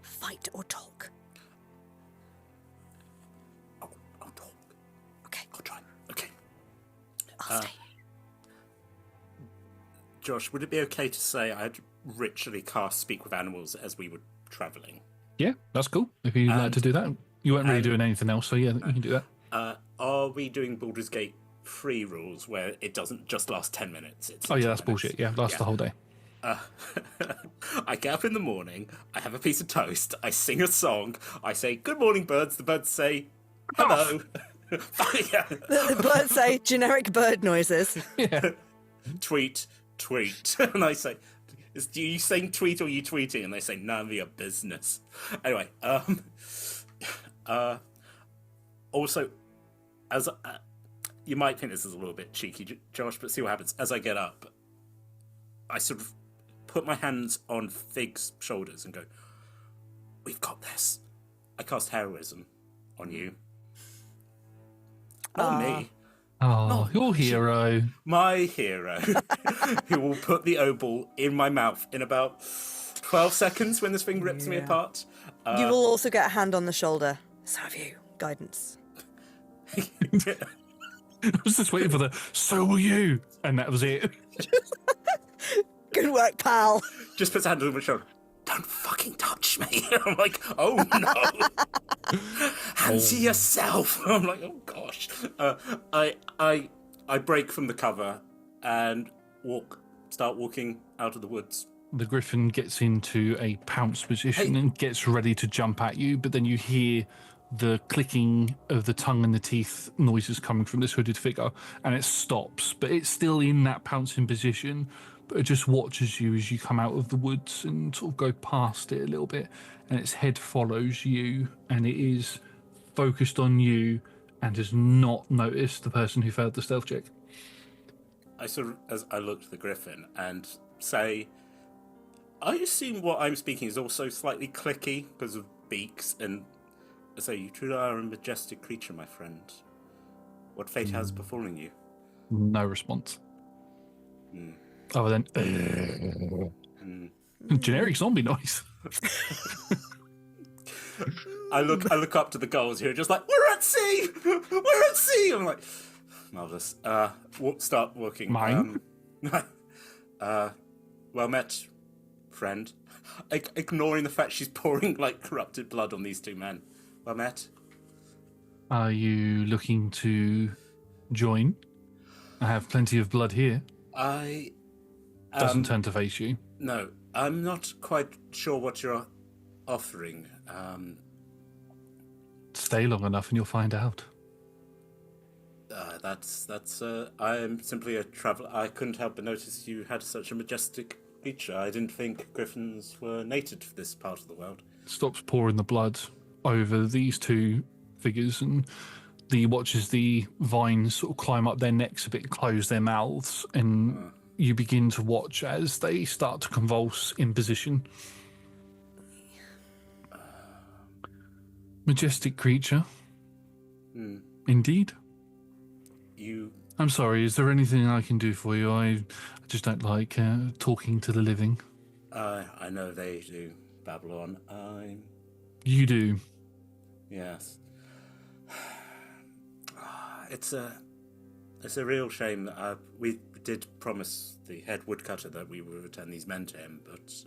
Fight or talk? I'll talk. Okay. I'll try. Okay. I'll stay. Josh, would it be okay to say I'd ritually cast Speak with Animals as we were travelling? Yeah, that's cool. If you'd like to do that. You weren't really doing anything else, so yeah, you can do that. Are we doing Baldur's Gate 3 rules where it doesn't just last 10 minutes? It's Oh yeah, 10 that's minutes? bullshit. Yeah, lasts the whole day. I get up in the morning, I have a piece of toast, I sing a song, I say, "Good morning, birds." The birds say, "Hello." Yeah. The birds say generic bird noises. Yeah. Tweet. And I say, "Do you saying tweet or are you tweeting?" And they say, "None of your business." Anyway, also, as you might think this is a little bit cheeky, Josh, but see what happens. As I get up, I sort of put my hands on Fig's shoulders and go, "We've got this." I cast heroism on you. Not me. Oh, your hero. My hero, who will put the opal in my mouth in about 12 seconds when this thing rips me apart. You will also get a hand on the shoulder. So have you. Guidance. I was just waiting for the "so will you," and that was it. Good work, pal. Just puts a hand on my shoulder. "Don't fucking touch me." I'm like, "Oh no." Hand to yourself. I'm like, "Oh gosh." I break from the cover and start walking out of the woods. The griffin gets into a pounce position and gets ready to jump at you, but then you hear the clicking of the tongue and the teeth noises coming from this hooded figure, and it stops, but it's still in that pouncing position, but it just watches you as you come out of the woods and sort of go past it a little bit, and its head follows you, and it is focused on you and has not noticed the person who failed the stealth check. As I look to the griffin and say, I assume what I'm speaking is also slightly clicky because of beaks, and say, "You truly are a majestic creature, my friend. What fate has befallen you?" No response. Other than generic zombie noise. I look up to the gulls who are just like, "We're at sea! We're at sea!" I'm like, marvellous. Start walking. Mine? Well met, friend. Ignoring the fact she's pouring like corrupted blood on these two men. Well met. Are you looking to join? I have plenty of blood here. I Doesn't turn to face you. No, I'm not quite sure what you're offering. Stay long enough and you'll find out. That's. I am simply a traveler. I couldn't help but notice you had such a majestic creature. I didn't think griffins were native to this part of the world. Stops pouring the blood over these two figures, and the watches the vines sort of climb up their necks a bit, close their mouths, and you begin to watch as they start to convulse in position. Majestic creature. Indeed. I'm sorry, is there anything I can do for you? I just don't like talking to the living. I know they do, Babylon. You do. Yes. It's a real shame that we did promise the head woodcutter that we would return these men to him, but it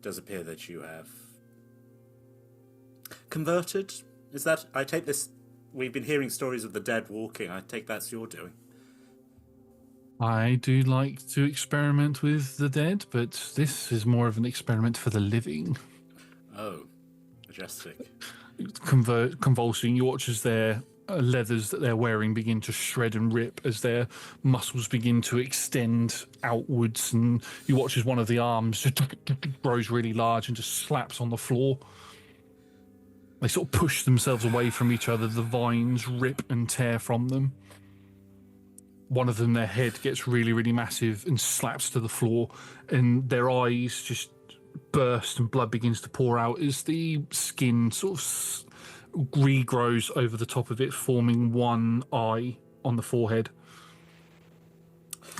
does appear that you have converted. Is that? I take this. We've been hearing stories of the dead walking. I take that's your doing. I do like to experiment with the dead, but this is more of an experiment for the living. Oh, majestic. Convulsing, you watch as their leathers that they're wearing begin to shred and rip as their muscles begin to extend outwards, and you watch as one of the arms just grows really large and just slaps on the floor. They sort of push themselves away from each other. The vines rip and tear from them. One of them, their head gets really, really massive and slaps to the floor, and their eyes just burst and blood begins to pour out as the skin sort of regrows over the top of it, forming one eye on the forehead.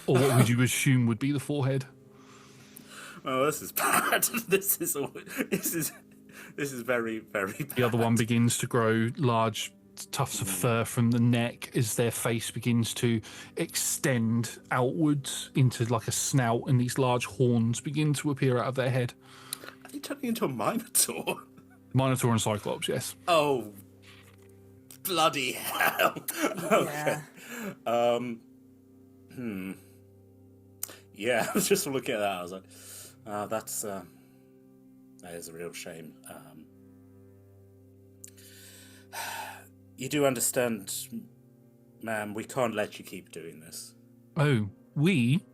Or what would you assume would be the forehead? Oh, this is bad. This is very, very bad. The other one begins to grow large tufts of fur from the neck as their face begins to extend outwards into like a snout, and these large horns begin to appear out of their head. Are they turning into a Minotaur? Minotaur and Cyclops, yes. Oh, bloody hell. Okay. Yeah, I was just looking at that. I was like, that is a real shame. You do understand, ma'am, we can't let you keep doing this. Oh, we?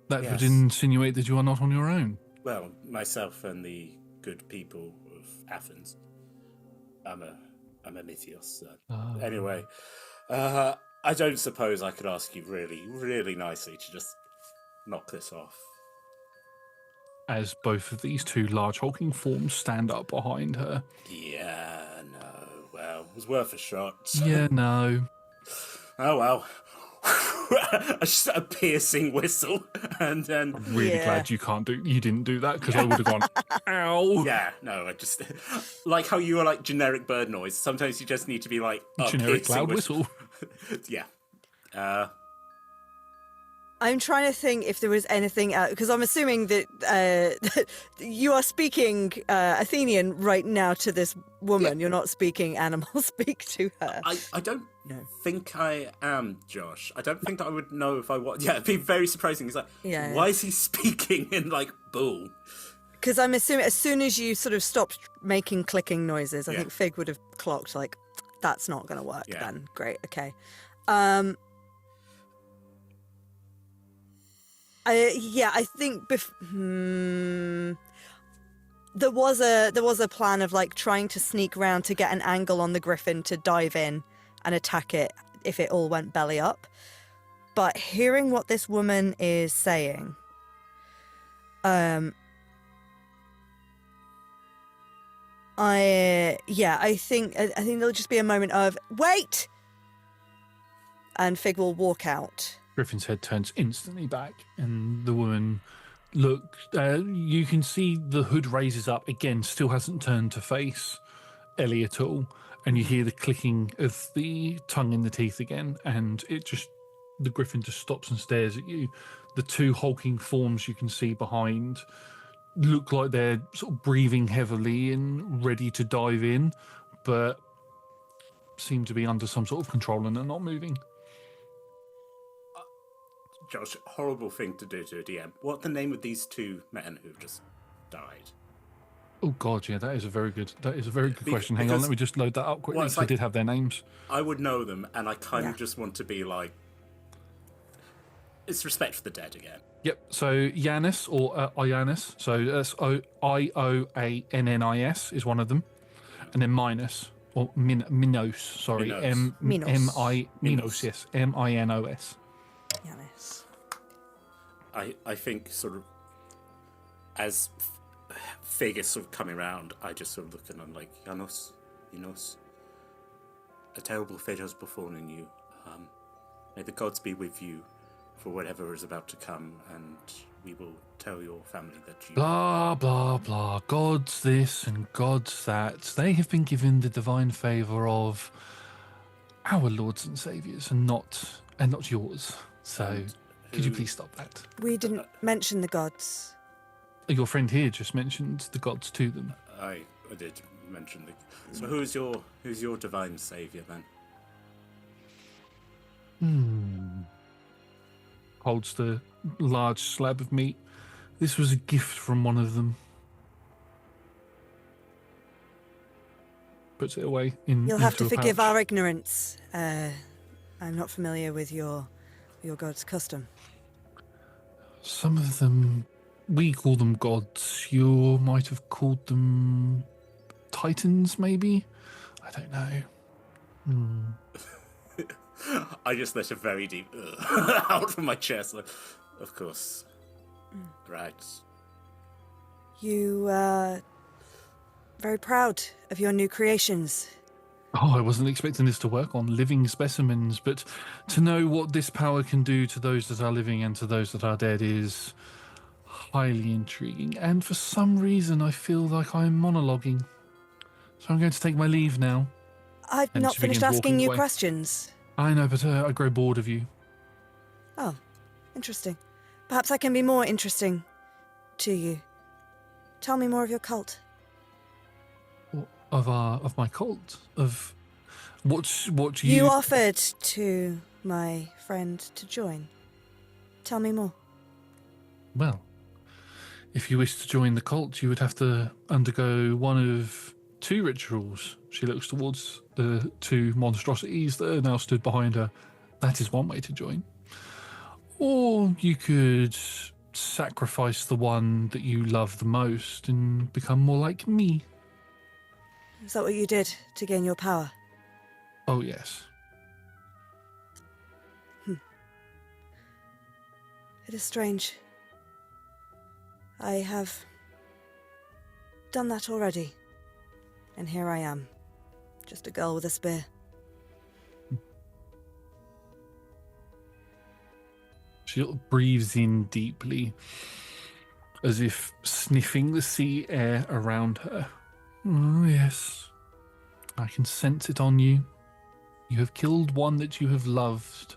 That Yes. would insinuate that you are not on your own. Well, myself and the good people of Athens. I'm a Mythios. Anyway, I don't suppose I could ask you really, really nicely to just knock this off. As both of these two large hulking forms stand up behind her. Yeah, no, well, it was worth a shot. Yeah, no. Oh, well. Just a piercing whistle, and then... Really Yeah. glad you didn't do that, because I would have gone, ow. Yeah, no, I just... Like how you are like generic bird noise, sometimes you just need to be like... Generic piercing loud whistle. Yeah. I'm trying to think if there was anything else, because I'm assuming that you are speaking Athenian right now to this woman. Yeah. You're not speaking animal speak to her. I don't think I am, Josh. I don't think that I would know if I was. Yeah, it'd be very surprising. He's like, Yeah. why is he speaking in like bull? Because I'm assuming as soon as you sort of stopped making clicking noises, I Yeah. think Fig would have clocked, like, that's not going to work Yeah. then. Great, okay. I think there was a plan of like trying to sneak round to get an angle on the griffin to dive in and attack it if it all went belly up. But hearing what this woman is saying, I think there'll just be a moment of wait, and Fig will walk out. Griffin's head turns instantly back, and the woman you can see the hood raises up again, still hasn't turned to face Ellie at all, and you hear the clicking of the tongue in the teeth again, and the griffin just stops and stares at you. The two hulking forms you can see behind look like they're sort of breathing heavily and ready to dive in, but seem to be under some sort of control and are not moving. Josh, horrible thing to do to a DM. What the name of these two men who've just died? Oh God, yeah, that is a very good question. Hang on, because- let me just load that up quickly. well, it's So I like- did have their names. I would know them, and I kind Yeah. of just want to be like, it's respect for the dead again. Yep. So Yanis or Ioannis. So that's Ioannis is one of them, and then Minus or Minos. Sorry, Minos. Minos. Minos. Yes, Minos. Yanis. I think sort of as figures sort of coming around, I just sort of look and I'm like, Janos, a terrible fate has befallen you. May the gods be with you for whatever is about to come, and we will tell your family that you... Blah blah blah. Gods this and gods that. They have been given the divine favour of our lords and saviours, and not yours. So, And could you who- please stop that? We didn't mention the gods. Your friend here just mentioned the gods to them. I did mention the... So who's your divine saviour then? Holds the large slab of meat. This was a gift from one of them. Puts it away in. You'll have to into a forgive pouch. our ignorance. I'm not familiar with your god's custom. Some of them, we call them gods. You might have called them titans, maybe. I don't know. I just let a very deep out from my chest. Like, of course. Right. You very proud of your new creations. Oh, I wasn't expecting this to work on living specimens, but to know what this power can do to those that are living and to those that are dead is highly intriguing. And for some reason, I feel like I'm monologuing. So I'm going to take my leave now. I've And not she finished begins asking walking you away. questions. I know, but I grow bored of you. Oh, interesting. Perhaps I can be more interesting to you. Tell me more of your cult. Of my cult, of what You offered to my friend to join. Tell me more. Well, if you wish to join the cult, you would have to undergo one of two rituals. She looks towards the two monstrosities that are now stood behind her. That is one way to join. Or you could sacrifice the one that you love the most and become more like me. Is that what you did to gain your power? Oh, yes. It is strange. I have done that already. And here I am. Just a girl with a spear. She breathes in deeply, as if sniffing the sea air around her. Oh, yes. I can sense it on you. You have killed one that you have loved,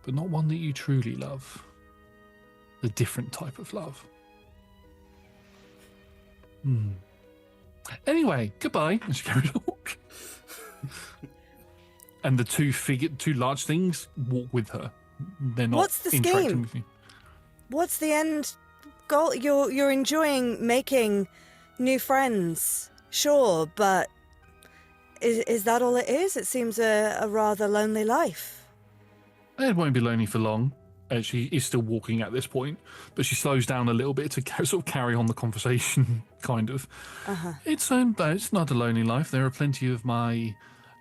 but not one that you truly love. A different type of love. Anyway, goodbye. And she carries on. And the two large things walk with her. They're not What's the interacting scheme? with you. What's the end goal? You're enjoying making new friends, sure, but is that all it is? It seems a rather lonely life. It won't be lonely for long. She is still walking at this point, but she slows down a little bit to sort of carry on the conversation, kind of. It's not a lonely life. There are plenty of my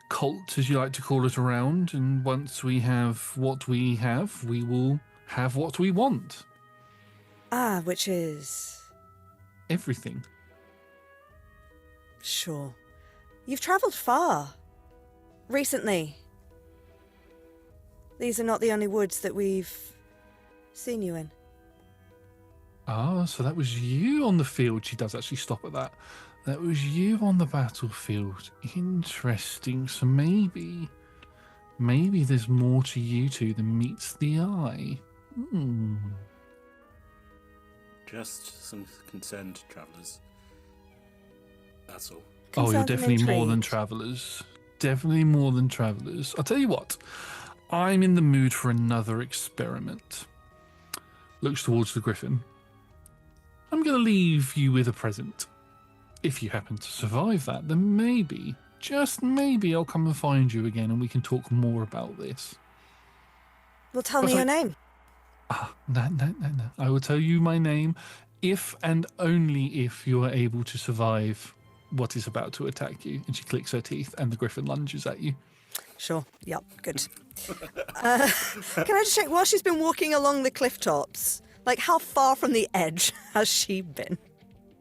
cult, as you like to call it, around, and once we have what we have, we will have what we want. Ah, which is... Everything. Sure. You've travelled far. Recently. These are not the only woods that we've seen you in. Ah, so that was you on the field. She does actually stop at that. That was you on the battlefield. Interesting. So maybe there's more to you two than meets the eye. Just some concerned travellers. That's all. Oh, you're Concerned and definitely more than intrigued. travellers. Definitely more than travellers. I'll tell you what. I'm in the mood for another experiment. Looks towards the griffin. I'm going to leave you with a present. If you happen to survive that, then maybe, just maybe, I'll come and find you again and we can talk more about this. Well, tell me your name. No. I will tell you my name if and only if you are able to survive what is about to attack you. And she clicks her teeth and the griffin lunges at you. Sure. Yep. Good. Can I just check, while she's been walking along the cliff tops, like how far from the edge has she been?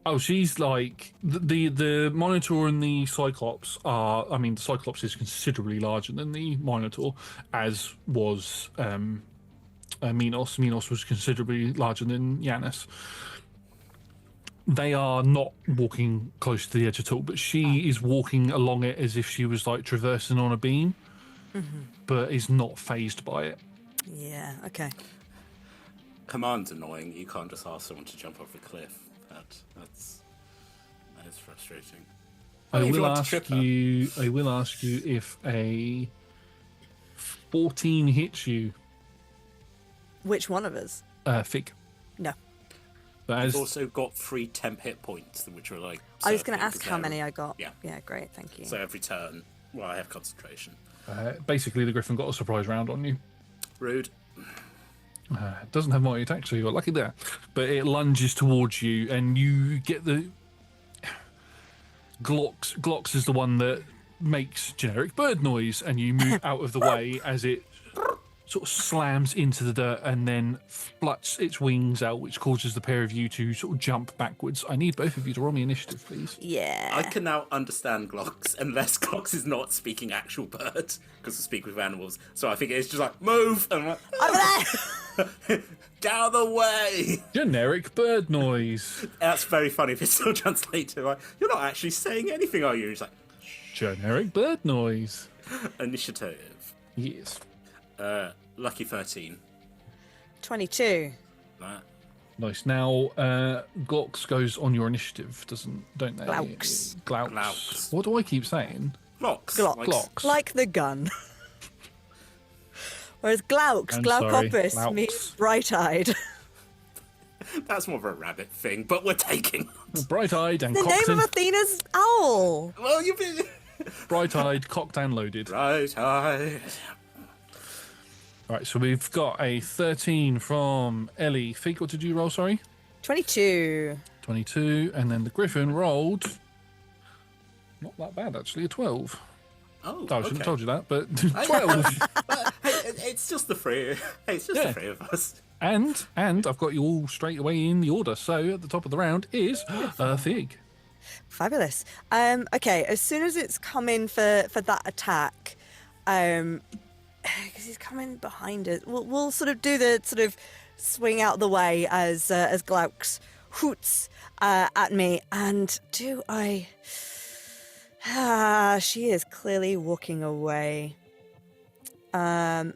Oh, she's like the Minotaur and the Cyclops are. I mean, the Cyclops is considerably larger than the Minotaur, as was Minos. Minos was considerably larger than Yanis. They are not walking close to the edge at all, but she is walking along it as if she was like traversing on a beam, but is not phased by it. Yeah. Okay. Command's annoying. You can't just ask someone to jump off a cliff. That is frustrating. I If you will want to ask trip her. you. I will ask you if a 14 hits you. Which one of us? Fig. No. But I've as also got 3 temp hit points, which are like. I was going to circling ask how together. many I got. Yeah. Yeah. Great. Thank you. So every turn, well, I have concentration. basically the griffin got a surprise round on you. Rude. It doesn't have multi attack, so you got lucky there. But it lunges towards you, and you get the Glocks. Glocks is the one that makes generic bird noise, and you move out of the way as it sort of slams into the dirt and then fluts its wings out, which causes the pair of you to sort of jump backwards. I need both of you to roll me initiative, please. Yeah. I can now understand Glocks, unless Glocks is not speaking actual bird, because we speak with animals. So I think it's just like, move! And I'm like, Over there. get out of the way! Generic bird noise. That's very funny if it's still translated. Like, you're not actually saying anything, are you? It's like, Generic bird noise. initiative. Yes. Lucky 13. 22. That. Nice. Now, Glocks goes on your initiative, don't they? Glauks. Glauks. Glauks. What do I keep saying? Glocks. Glocks. Like, Glocks. Like the gun. Whereas Glauks, I'm sorry, Glaucopus, Glauks. means bright-eyed. That's more of a rabbit thing, but we're taking. Bright-eyed and The cocked name of and Athena's owl. Well, you've been. bright-eyed, cocked and loaded. Right, Right, so we've got a 13 from Ellie. Fig, what did you roll? Sorry, 22. 22, and then the Griffin rolled. Not that bad actually, a 12. Oh, I shouldn't have told you that, but 12. Hey, it's just the three. Hey, it's just Yeah. the three of us. and I've got you all straight away in the order. So at the top of the round is Fig. Fabulous. Okay, as soon as it's coming for that attack, because he's coming behind us, we'll sort of do the sort of swing out the way as Glauks hoots at me. And do I? She is clearly walking away. Okay.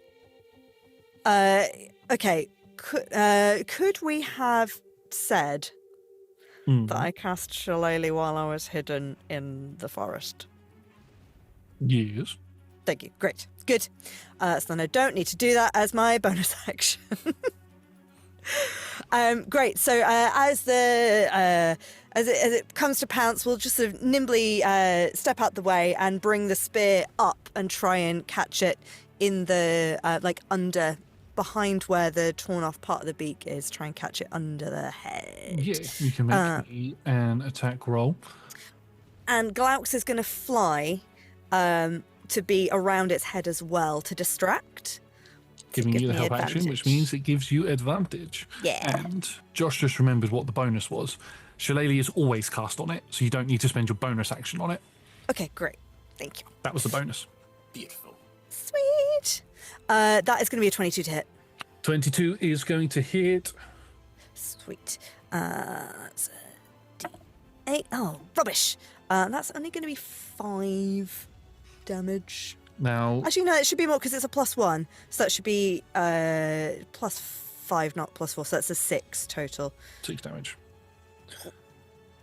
Could we have said that I cast Shillelagh while I was hidden in the forest? Yes. Thank you. Great. Good. So then I don't need to do that as my bonus action. Great. So as it comes to pounce, we'll just sort of nimbly step out the way and bring the spear up and try and catch it in the under behind where the torn off part of the beak is. Try and catch it under the head. Yeah, you can make me an attack roll. And Glauks is going to fly to be around its head as well to distract. Giving give you the me help action, which advantage. means it gives you advantage. Yeah. And Josh just remembered what the bonus was. Shillelagh is always cast on it, so you don't need to spend your bonus action on it. Okay, great. Thank you. That was the bonus. Beautiful. Sweet. That is going to be a 22 to hit. 22 is going to hit. Sweet. That's a D8. Oh, rubbish. That's only going to be 5 damage. Now, Actually, no, it should be more because it's a +1. So that should be +5, not +4. So that's a 6 total. 6 damage.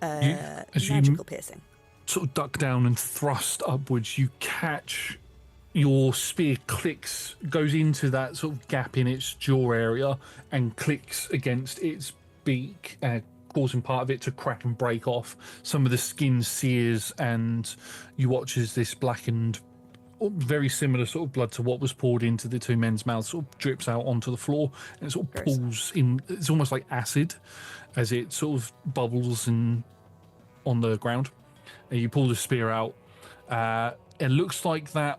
Magical piercing. Sort of duck down and thrust upwards, you catch your spear clicks, goes into that sort of gap in its jaw area and clicks against its beak, causing part of it to crack and break off. Some of the skin sears, and you watch as this blackened, very similar sort of blood to what was poured into the two men's mouths sort of drips out onto the floor, and it sort of pulls in. It's almost like acid as it sort of bubbles in on the ground. And you pull the spear out. It looks like that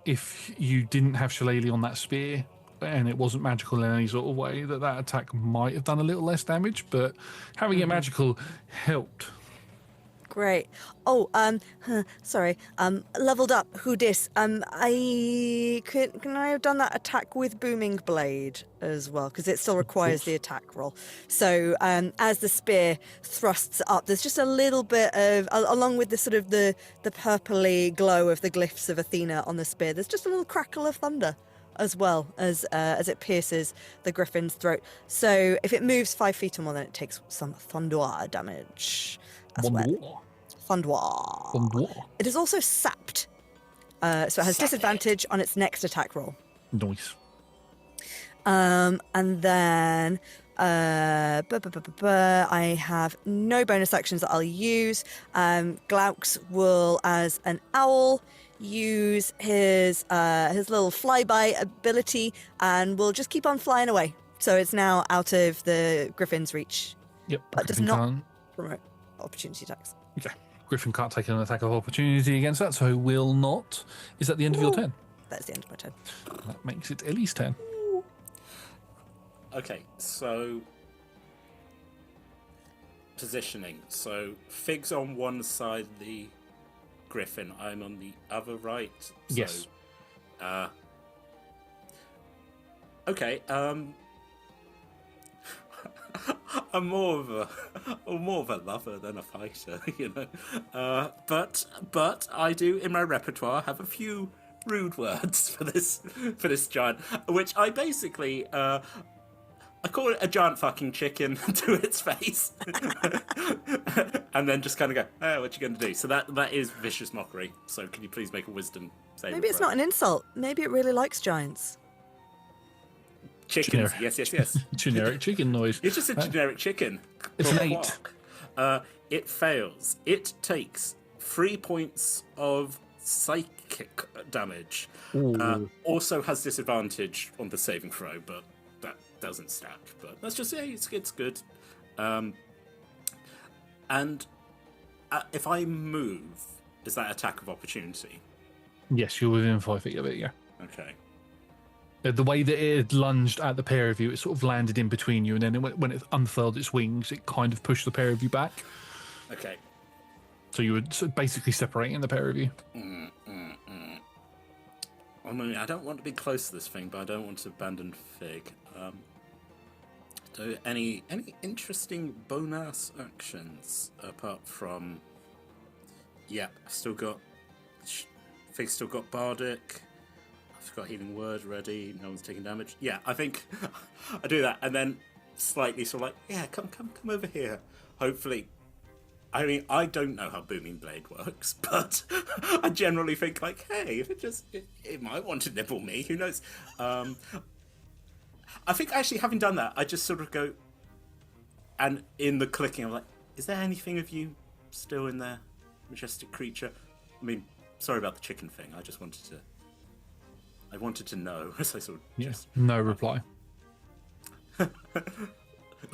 if you didn't have Shillelagh on that spear and it wasn't magical in any sort of way, that attack might have done a little less damage, but having it magical helped. Great. Oh, sorry. Leveled up. Who dis? Can I have done that attack with booming blade as well? Because it still requires the attack roll. So, as the spear thrusts up, there's just a little bit of, along with the sort of the purpley glow of the glyphs of Athena on the spear, there's just a little crackle of thunder as well as it pierces the griffin's throat. So, if it moves 5 feet or more, then it takes some thunder damage. As well. Thunder. It is also sapped, so it has disadvantage on its next attack roll. Nice. And then I have no bonus actions that I'll use. Glauks will, as an owl, use his little flyby ability, and will just keep on flying away. So it's now out of the griffin's reach. Yep. But does not promote opportunity attacks. Okay. Griffin can't take an attack of opportunity against that, so will not. Is that the end of your turn? That's the end of my turn. That makes it Ellie's turn. Okay, so positioning. So Fig's on one side of the griffin. I'm on the other, right? So, yes. Okay. I'm more of a lover than a fighter, you know. But I do in my repertoire have a few rude words for this giant, which I basically I call it a giant fucking chicken to its face, and then just kind of go, "Oh, what you going to do?" So that is vicious mockery. So can you please make a wisdom save? Maybe it's not an insult. Maybe it really likes giants. Chickens, yes. Generic chicken noise. It's just a generic chicken. It's an 8. It fails. It takes 3 points of psychic damage. Also has disadvantage on the saving throw, but that doesn't stack. But let's just say it's good. And if I move, is that attack of opportunity? Yes, you're within 5 feet of it, yeah. Okay. The way that it had lunged at the pair of you, it sort of landed in between you, and then when it unfurled its wings, it kind of pushed the pair of you back. Okay. So you were basically separating the pair of you. I mean, I don't want to be close to this thing, but I don't want to abandon Fig. So any interesting bonus actions apart from? Yeah, Fig's still got Bardic. I've got Healing Word ready. No one's taking damage. Yeah, I think I do that, and then slightly sort of like, yeah, come over here. Hopefully, I mean, I don't know how Booming Blade works, but I generally think like, hey, if it might want to nibble me. Who knows? I think actually having done that, I just sort of go, and in the clicking, I'm like, is there anything of you still in there, majestic creature? I mean, sorry about the chicken thing. I just wanted to. I wanted to know, as I sort of just... No reply.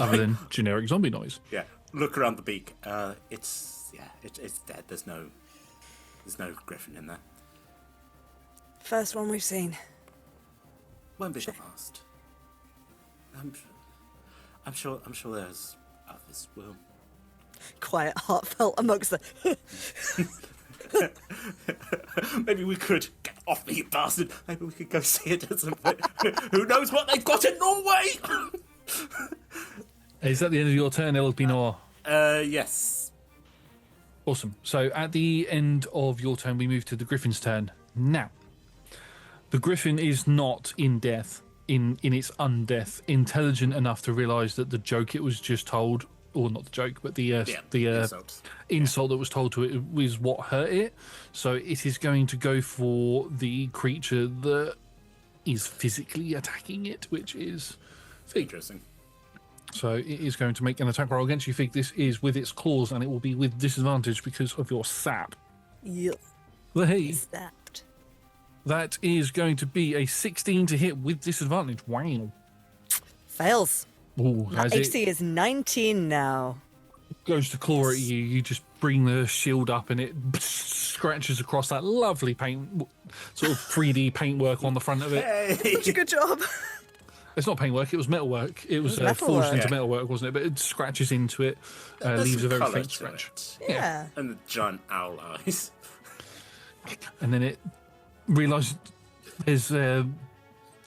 Other than generic zombie noise. Yeah, look around the beak. It's dead. There's no griffin in there. First one we've seen. Won't be the last. I'm sure there's others. Will. Quiet, heartfelt amongst the. Maybe we could get off me, you bastard. Maybe we could go see it at some point. Who knows what they've got in Norway? Is that the end of your turn, El Pinor? Yes. Awesome. So at the end of your turn, we move to the Griffin's turn. Now, the Griffin is not in death, in its undeath, intelligent enough to realise that the joke it was just told, or not the joke, but the insult that was told to it was what hurt it. So it is going to go for the creature that is physically attacking it, which is Fig. Interesting. So it is going to make an attack roll against you, Fig. This is with its claws, and it will be with disadvantage because of your sap. Yep. Hey, Snapped. that is going to be a 16 to hit with disadvantage. Wow. Fails. Ooh, My as AC it is 19 now. goes to claw at you, you just bring the shield up and it scratches across that lovely paint, sort of 3D paintwork on the front of it. Hey! Such a good job. It's not paintwork, it was metalwork. It was metalwork. forged into Yeah. metalwork, wasn't it? But it scratches into it, There's leaves a some very colour faint to scratch. it. Yeah. And the giant owl eyes. And then it realizes there's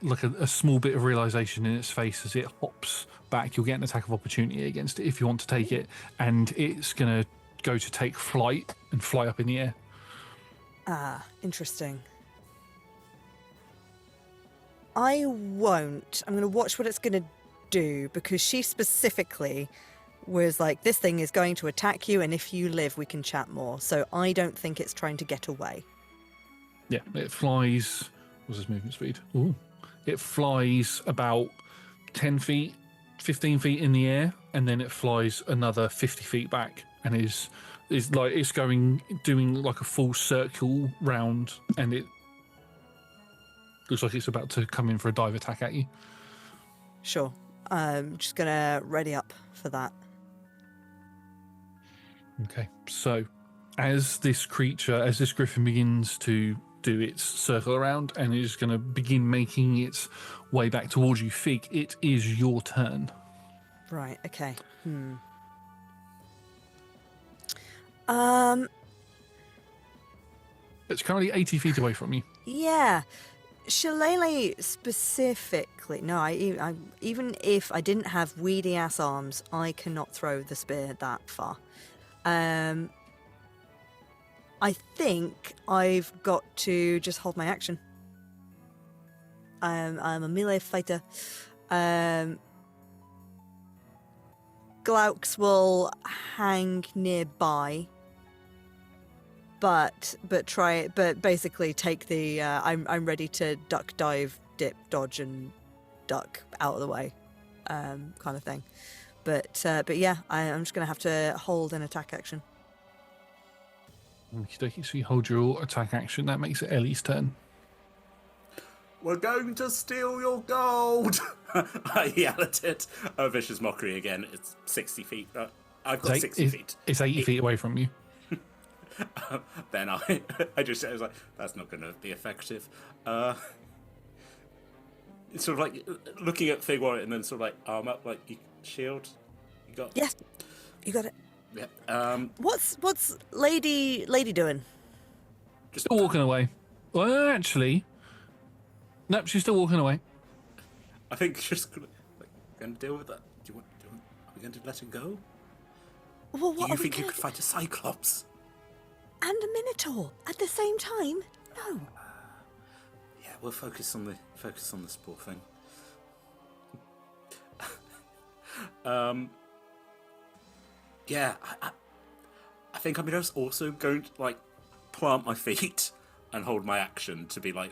like a small bit of realization in its face as it hops back. You'll get an attack of opportunity against it if you want to take it, and it's going to go to take flight and fly up in the air. Ah, interesting. I won't. I'm going to watch what it's going to do because she specifically was like, this thing is going to attack you, and if you live, we can chat more. So I don't think it's trying to get away. Yeah, it flies. What's its movement speed? Ooh. It flies about 10 feet, 15 feet in the air, and then it flies another 50 feet back and is like it's doing like a full circle round, and it looks like it's about to come in for a dive attack at you. Sure. I'm just going to ready up for that. Okay, so as this griffin begins to do its circle around and is going to begin making its way back towards you, Fig, it is your turn. Right, okay. It's currently 80 feet away from you. Yeah. Shillelagh specifically. No, I even if I didn't have weedy ass arms, I cannot throw the spear that far. I think I've got to just hold my action. I'm a melee fighter. Glauks will hang nearby. But basically take the I'm ready to duck, dive, dip, dodge, and duck out of the way, kind of thing. But yeah, I'm just gonna have to hold an attack action. Okey-dokey, so you hold your attack action. That makes it Ellie's turn. We're going to steal your gold! I yell at it. Oh, vicious mockery again. It's 60 feet. I've got 60 feet. It's 80 feet away from you. Then I was like, that's not going to be effective. It's sort of like looking at Fig Warrior and then sort of like arm up, like shield. You got? Yes, you got it. Yeah. What's lady doing? Just Still walking away. Well, actually, nope, she's still walking away. I think she's going to deal with that. Are we going to let her go? Well, Do what you are we think you gonna could fight a Cyclops? and a minotaur at the same time? No. Yeah, we'll focus on the sport thing. Yeah, I think I'm just also going to like plant my feet and hold my action to be like,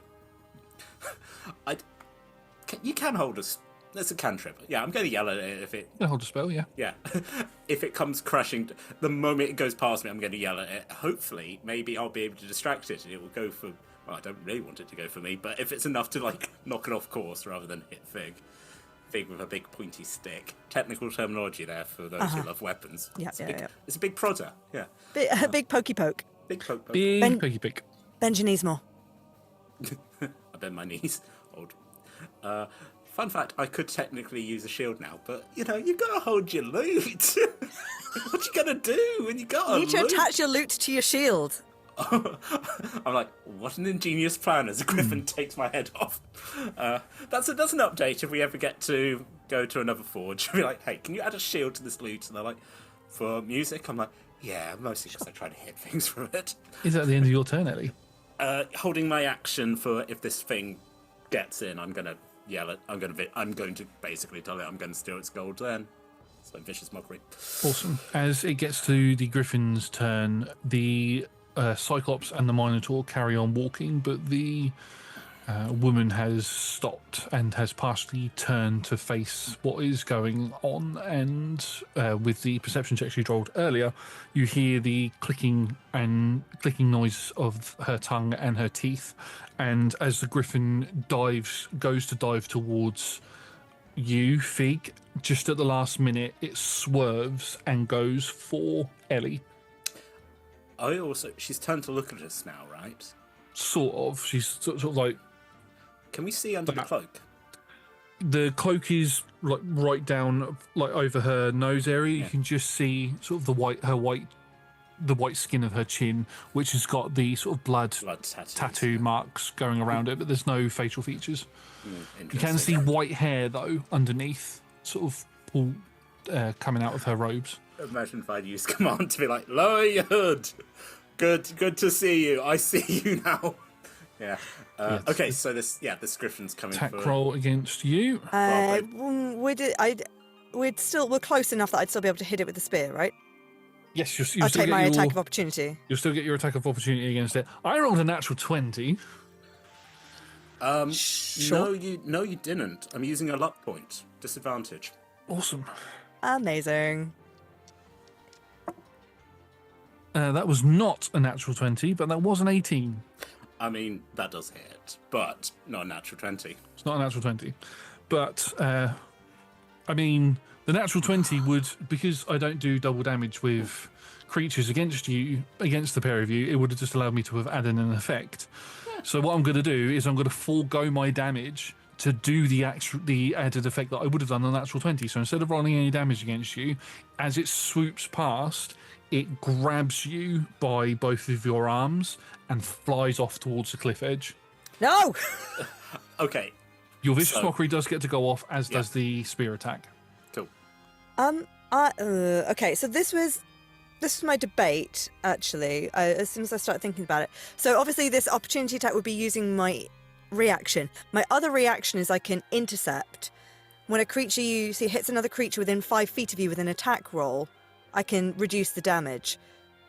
you can hold us. That's a cantrip. Yeah, I'm going to yell at it if it. Yeah, hold a spell, yeah. Yeah, if it comes crashing, the moment it goes past me, I'm going to yell at it. Hopefully, maybe I'll be able to distract it, and it will go for. Well, I don't really want it to go for me, but if it's enough to like knock it off course rather than hit Fig with a big pointy stick. Technical terminology there for those who love weapons. Yeah, It's a big prodder. Yeah, Big pokey poke. big poke. Big Ben- piggy pick. Bend your knees more. I bend my knees. Old. Fun fact: I could technically use a shield now, but you know you've got to hold your loot. What you gonna do when you got You a need to loot? attach your loot to your shield. I'm like, what an ingenious plan as a griffin takes my head off. That's an update if we ever get to go to another forge. Be like, hey, can you add a shield to this loot? And they're like, for music? I'm like, yeah, mostly because I try to hit things from it. Is that the end of your turn, Ellie? Holding my action for if this thing gets in, I'm going to yell at, I'm going to basically tell it I'm going to steal its gold then. So vicious mockery. Awesome. As it gets to the Griffin's turn, the Cyclops and the Minotaur carry on walking, but the A woman has stopped and has partially turned to face what is going on, and with the perception check she rolled earlier, you hear the clicking noise of her tongue and her teeth, and as the griffin goes to dive towards you, Fig, just at the last minute, it swerves and goes for Ellie. She's turned to look at us now, right? Sort of. She's sort of like... Can we see under the cloak? The cloak is like right down, like over her nose area. You can just see sort of the white skin of her chin, which has got the sort of blood tattoo marks going around it, but there's no facial features. You can see white hair though underneath, sort of coming out of her robes. Imagine if I'd use command to be like, lower your hood. Good to see you. I see you now. Yeah. Okay, so this griffin's coming. Attack roll against you. We're close enough that I'd still be able to hit it with the spear, right? Yes, I'll take my attack of opportunity. You'll still get your attack of opportunity against it. I rolled a natural 20. Sure. No, you didn't. I'm using a luck point. Disadvantage. Awesome. Amazing. That was not a natural 20, but that was an 18. I mean, that does hit, but not a natural 20. It's not a natural 20. But, I mean, the natural 20 would, because I don't do double damage with creatures against the pair of you, it would have just allowed me to have added an effect. So what I'm going to do is I'm going to forego my damage to do the added effect that I would have done on the natural 20. So instead of rolling any damage against you, as it swoops past, it grabs you by both of your arms and flies off towards the cliff edge. No! Okay. Your vicious mockery does get to go off, as does the spear attack. Cool. Okay, so this was my debate, actually, as soon as I started thinking about it. So obviously this opportunity attack would be using my reaction. My other reaction is I can intercept. When a creature you see hits another creature within 5 feet of you with an attack roll, I can reduce the damage.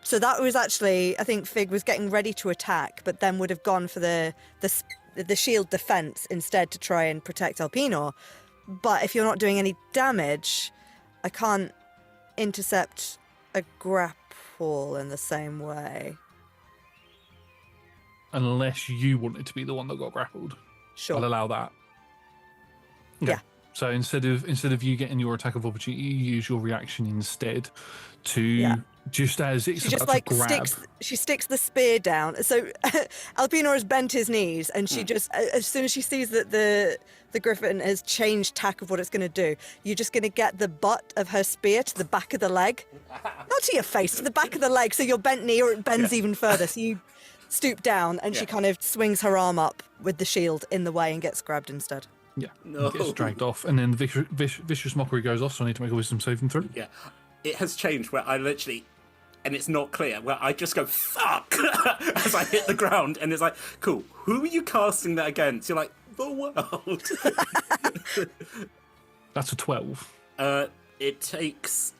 So that was actually, I think Fig was getting ready to attack, but then would have gone for the shield defense instead to try and protect Elpenor. But if you're not doing any damage, I can't intercept a grapple in the same way. Unless you want it to be the one that got grappled. Sure. I'll allow that. Okay. Yeah. So instead of you getting your attack of opportunity, you use your reaction instead to just as it's about to grab. She sticks the spear down. So Elpenor has bent his knees, and she just, as soon as she sees that the griffin has changed tack of what it's going to do, you're just going to get the butt of her spear to the back of the leg, not to your face, to the back of the leg. So your bent knee, or it bends even further. So you stoop down, and she kind of swings her arm up with the shield in the way and gets grabbed instead. Yeah, no. Gets dragged off, and then the vicious mockery goes off, so I need to make a wisdom saving throw. Yeah, it has changed where I literally, and it's not clear, where I just go, fuck, as I hit the ground, and it's like, cool, who are you casting that against? You're like, the world. That's a 12. It takes,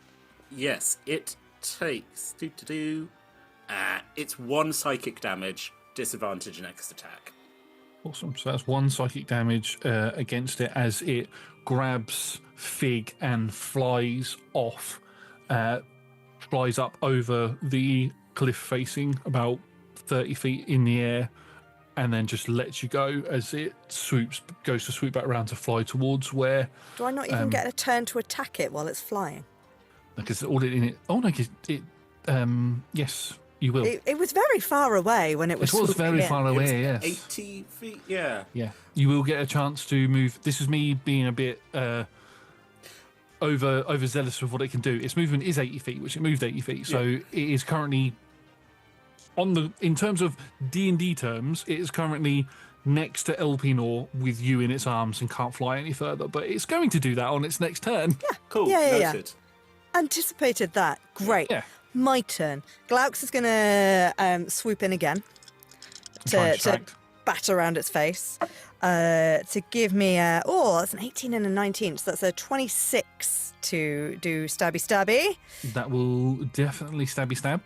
it's 1 psychic damage, disadvantage next attack. Awesome. So that's 1 psychic damage against it as it grabs Fig and flies off, flies up over the cliff facing about 30 feet in the air, and then just lets you go as it goes to swoop back around to fly towards where... Do I not even get a turn to attack it while it's flying? Because all it in it... Oh, no, yes, you will. It was very far away when it was It was very far away, yes. 80 feet, yeah. Yeah. You will get a chance to move. This is me being a bit overzealous with what it can do. Its movement is 80 feet, which it moved 80 feet. So it is currently in terms of D&D terms, it is currently next to Elpenor with you in its arms and can't fly any further. But it's going to do that on its next turn. Yeah. Cool. Yeah. Noted. Anticipated that. Great. Yeah. My turn. Glaucus is going to swoop in again to bat around its face to give me that's an 18 and a 19, so that's a 26 to do stabby. That will definitely stab.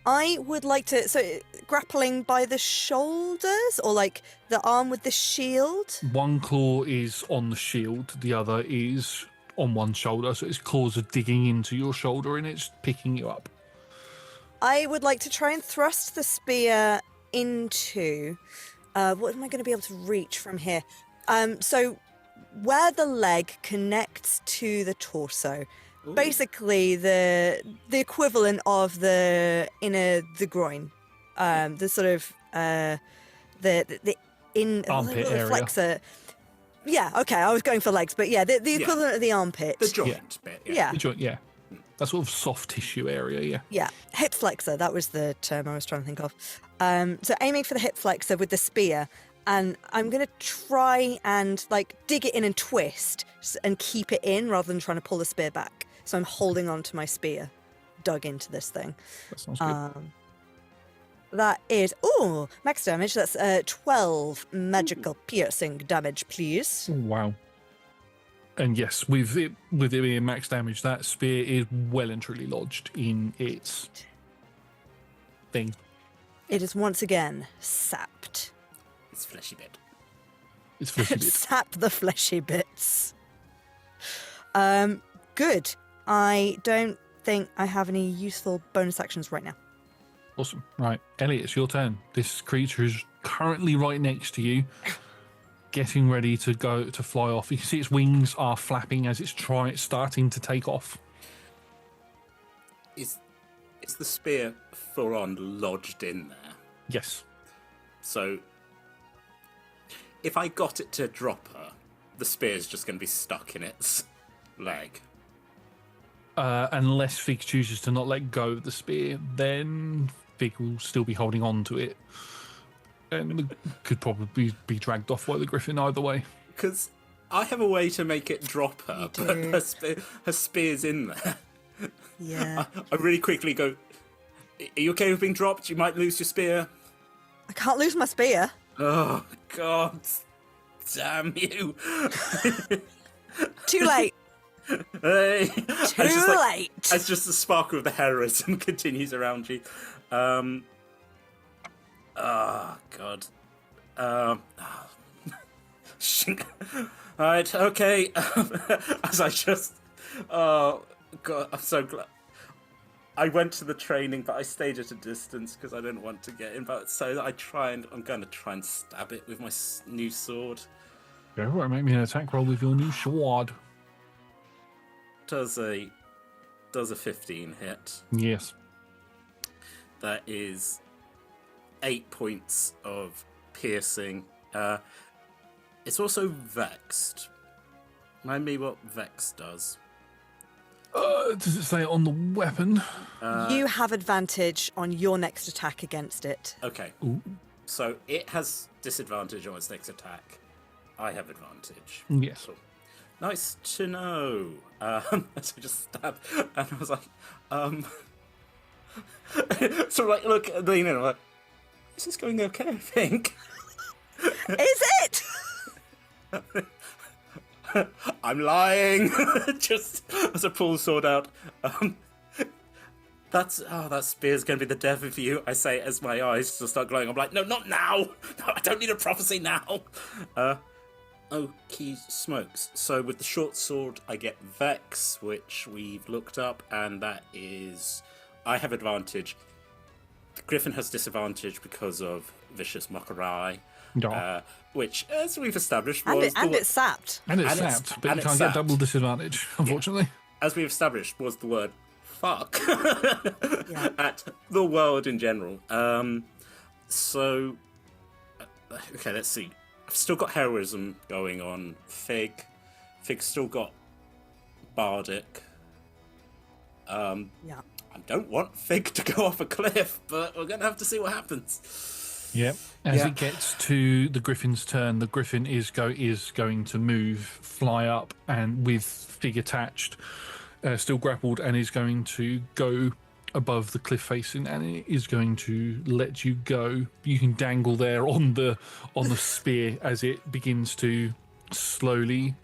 I would like to. So, grappling by the shoulders or like the arm with the shield? One claw is on the shield, the other is on one shoulder, so its claws are digging into your shoulder and it's picking you up. I would like to try and thrust the spear into. What am I going to be able to reach from here? So, where the leg connects to the torso. Ooh. Basically, the equivalent of the groin, the sort of the Armpit area. flexor. Yeah, okay, I was going for legs, but yeah, the equivalent of the armpit. The joint bit. Yeah. The joint, yeah. That sort of soft tissue area, yeah. Yeah, hip flexor. That was the term I was trying to think of. So aiming for the hip flexor with the spear, and I'm gonna try and like dig it in and twist and keep it in rather than trying to pull the spear back. So I'm holding on to my spear, dug into this thing. That sounds good. That is max damage. That's 12 magical piercing damage, please. Wow. And yes, with it being max damage, that spear is well and truly lodged in its thing. It is once again sapped. It's fleshy bit. It's fleshy bit. Sap the fleshy bits. Good. I don't think I have any useful bonus actions right now. Awesome. Right, Elliot, it's your turn. This creature is currently right next to you, getting ready to fly off. You can see its wings are flapping as it's starting to take off. Is the spear full on lodged in there? Yes. So if I got it to drop her, the spear's just going to be stuck in its leg. Unless Fig chooses to not let go of the spear, then Fig will still be holding on to it. And it could probably be dragged off by the griffin either way. Because I have a way to make it drop her, but her spear's in there. Yeah. I really quickly go, are you okay with being dropped? You might lose your spear. I can't lose my spear. Oh, God. Damn you. Too late. Hey. Too late. As just the sparkle of the heroism continues around you. Oh, God. Alright, okay. As I just... Oh, God, I'm so glad. I went to the training, but I stayed at a distance because I didn't want to get in. But so I'm going to try and stab it with my new sword. Go for it, make me an attack roll with your new sword. Does a 15 hit. Yes. That is 8 points of piercing. It's also vexed. Remind me what vex does. Does it say on the weapon? You have advantage on your next attack against it. Okay. Ooh. So it has disadvantage on its next attack. I have advantage. Yes. Cool. Nice to know. So I just stab, and I was like, so like, look, lean in, I'm like, this is going okay, I think. Is it? I'm lying. Just as I pull the sword out. That spear's going to be the death of you, I say as my eyes just start glowing. I'm like, no, not now. No, I don't need a prophecy now. Key smokes. So with the short sword, I get Vex, which we've looked up, and that is... I have advantage. The Griffin has disadvantage because of Vicious Mockery. No. Which, as we've established, was... It's sapped. And it's and it's- sapped, but and you it's can't sapped. get double disadvantage, unfortunately. As we've established, was the word fuck Yeah. at the world in general. So, okay, let's see. I've still got heroism going on. Fig's still got bardic. Yeah. I don't want Fig to go off a cliff, but we're gonna have to see what happens. Yep. As Yeah. it gets to the Griffin's turn, the Griffin is going to move, fly up, and with Fig attached, still grappled, and is going to go above the cliff facing, and it is going to let you go. You can dangle there on the spear as it begins to slowly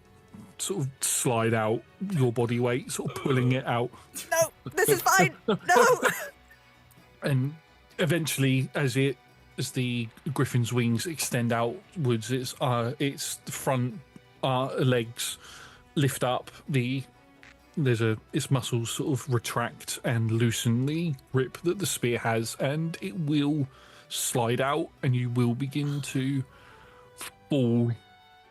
sort of slide out your body weight, sort of pulling it out. No, this is fine. No. and eventually, as the griffin's wings extend outwards, its front legs lift up. Its muscles sort of retract and loosen the grip that the spear has, and it will slide out, and you will begin to fall.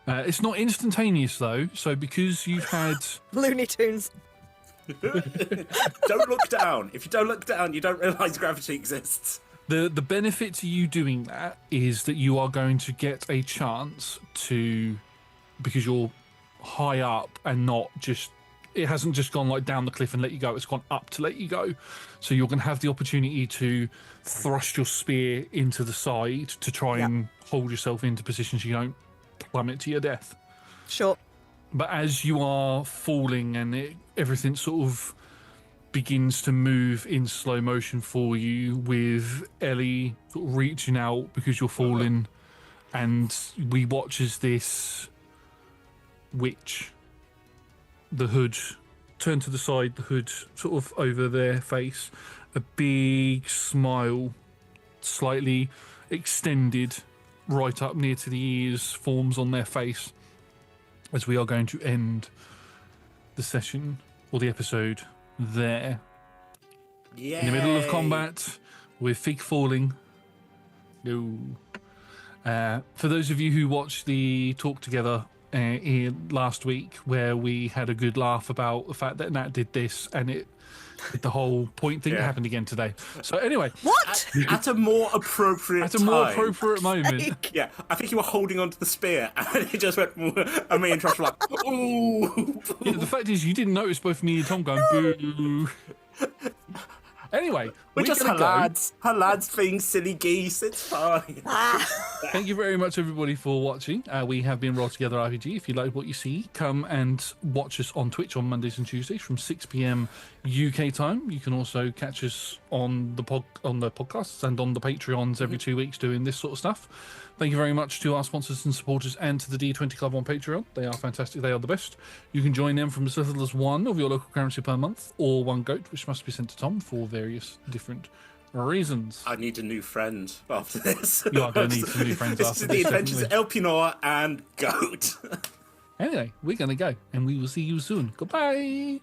It's not instantaneous though, so because you've had Looney Tunes. Don't look down. If you don't look down, you don't realise gravity exists. the benefit to you doing that is that you are going to get a chance to, because you're high up and not just, it hasn't just gone like down the cliff and let you go, it's gone up to let you go. So you're going to have the opportunity to thrust your spear into the side to try and hold yourself into positions you don't plummet to your death. Sure. But as you are falling and everything sort of begins to move in slow motion for you, with Ellie sort of reaching out because you're falling, and we watch as this witch, the hood, turn to the side, the hood sort of over their face, a big smile, slightly extended right up near to the ears, forms on their face, as we are going to end the session or the episode there. Yeah. In the middle of combat with Fig falling. No. For those of you who watched the talk together last week, where we had a good laugh about the fact that Nat did this and it did the whole point thing, happened again today. So anyway, What? At a more appropriate time. more appropriate moment. Yeah, I think you were holding onto the spear, and it just went, and me and Josh were like, ooh. Yeah, the fact is, you didn't notice both me and Tom going boo. Anyway, We're just her gonna go. her lads being silly geese. It's fine. Thank you very much, everybody, for watching. We have been Roll Together RPG. If you like what you see, come and watch us on Twitch on Mondays and Tuesdays from 6 p.m. UK time. You can also catch us on the podcasts and on the Patreons every 2 weeks doing this sort of stuff. Thank you very much to our sponsors and supporters and to the D20 Club on Patreon. They are fantastic. They are the best. You can join them from as little as one of your local currency per month, or one goat, which must be sent to Tom for various different reasons. I need a new friend after this. You are going to need some new friends This after is this. the adventures of Definitely. Elpinor and Goat. Anyway, we're going to go, and we will see you soon. Goodbye.